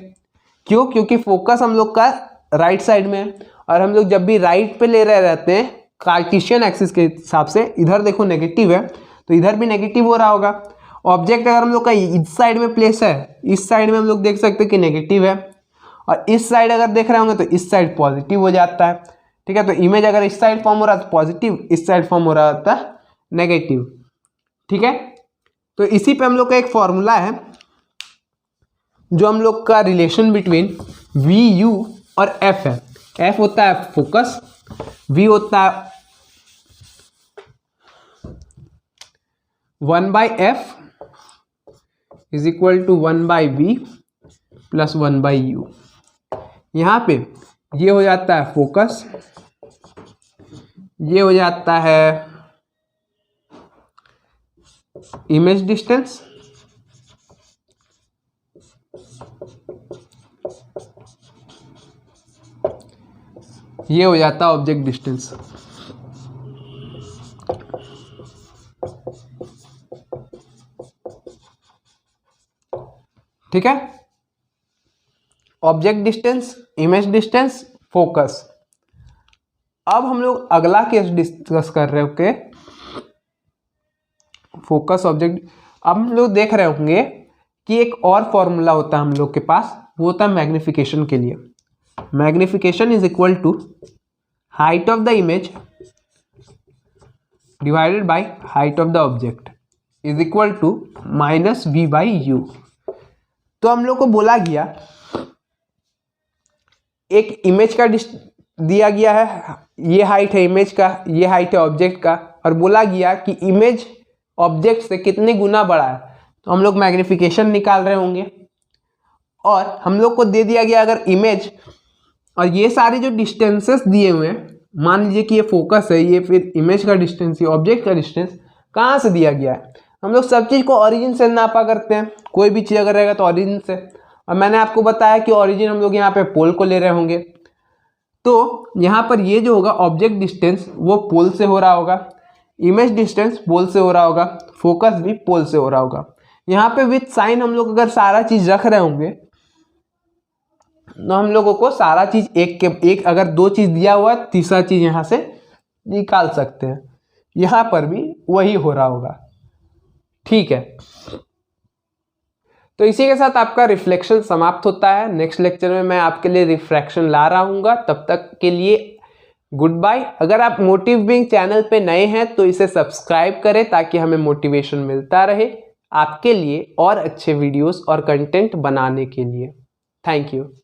क्यों, क्योंकि फोकस हम लोग का राइट साइड में है, और हम लोग जब भी राइट पे ले रहे रहते हैं कार्टेशियन एक्सिस के हिसाब से, इधर देखो नेगेटिव है तो इधर भी नेगेटिव हो रहा होगा। ऑब्जेक्ट अगर हम लोग का इस साइड में प्लेस है, इस साइड में हम लोग देख सकते हैं कि नेगेटिव है, और इस साइड अगर देख रहे होंगे तो इस साइड पॉजिटिव हो जाता है, ठीक है। तो इमेज अगर इस साइड फॉर्म हो रहा है तो पॉजिटिव, इस साइड फॉर्म हो रहा था नेगेटिव, ठीक है। तो इसी पे हम लोग का एक फॉर्मूला है जो हम लोग का रिलेशन बिटवीन वी यू और एफ है। एफ होता है फोकस, वी होता है 1/f is equal to 1/v plus 1/u। यहाँ पे ये हो जाता है फोकस, ये हो जाता है इमेज डिस्टेंस, ये हो जाता है ऑब्जेक्ट डिस्टेंस, ठीक है। Object distance, image distance, focus. अब हम लोग अगला केस डिस्कस कर रहे होंगे, फोकस ऑब्जेक्ट। अब हम लोग देख रहे होंगे कि एक और फॉर्मूला होता है हम लोग के पास, वो होता है मैग्निफिकेशन के लिए। Magnification is equal to height of the image divided by height of the object is equal to -v/u। तो हम लोग को बोला गया एक इमेज का दिया गया है, ये हाइट है इमेज का, ये हाइट है ऑब्जेक्ट का, और बोला गया कि इमेज ऑब्जेक्ट से कितने गुना बड़ा है। तो हम लोग मैग्निफिकेशन निकाल रहे होंगे, और हम लोग को दे दिया गया अगर इमेज और ये सारे जो डिस्टेंसेस दिए हुए हैं, मान लीजिए कि ये फोकस है, ये फिर इमेज का डिस्टेंस, ये ऑब्जेक्ट का डिस्टेंस कहाँ से दिया गया है। हम लोग सब चीज़ को ओरिजिन से नापा करते हैं, कोई भी चीज़ अगर रहेगा तो ओरिजिन से। और मैंने आपको बताया कि ओरिजिन हम लोग यहाँ पे पोल को ले रहे होंगे, तो यहाँ पर ये जो होगा ऑब्जेक्ट डिस्टेंस वो पोल से हो रहा होगा, इमेज डिस्टेंस पोल से हो रहा होगा, फोकस भी पोल से हो रहा होगा। यहाँ पे विथ साइन हम लोग अगर सारा चीज़ रख रहे होंगे तो हम लोगों को सारा चीज़ एक अगर दो चीज़ दिया हुआ है, तीसरा चीज़ यहाँ से निकाल सकते हैं। यहाँ पर भी वही हो रहा होगा, ठीक है। तो इसी के साथ आपका रिफ्लेक्शन समाप्त होता है। नेक्स्ट लेक्चर में मैं आपके लिए रिफ्रैक्शन ला रहा हूँगा, तब तक के लिए गुड बाय। अगर आप मोटिव बिंग चैनल पे नए हैं तो इसे सब्सक्राइब करें ताकि हमें मोटिवेशन मिलता रहे आपके लिए और अच्छे वीडियोस और कंटेंट बनाने के लिए। Thank you.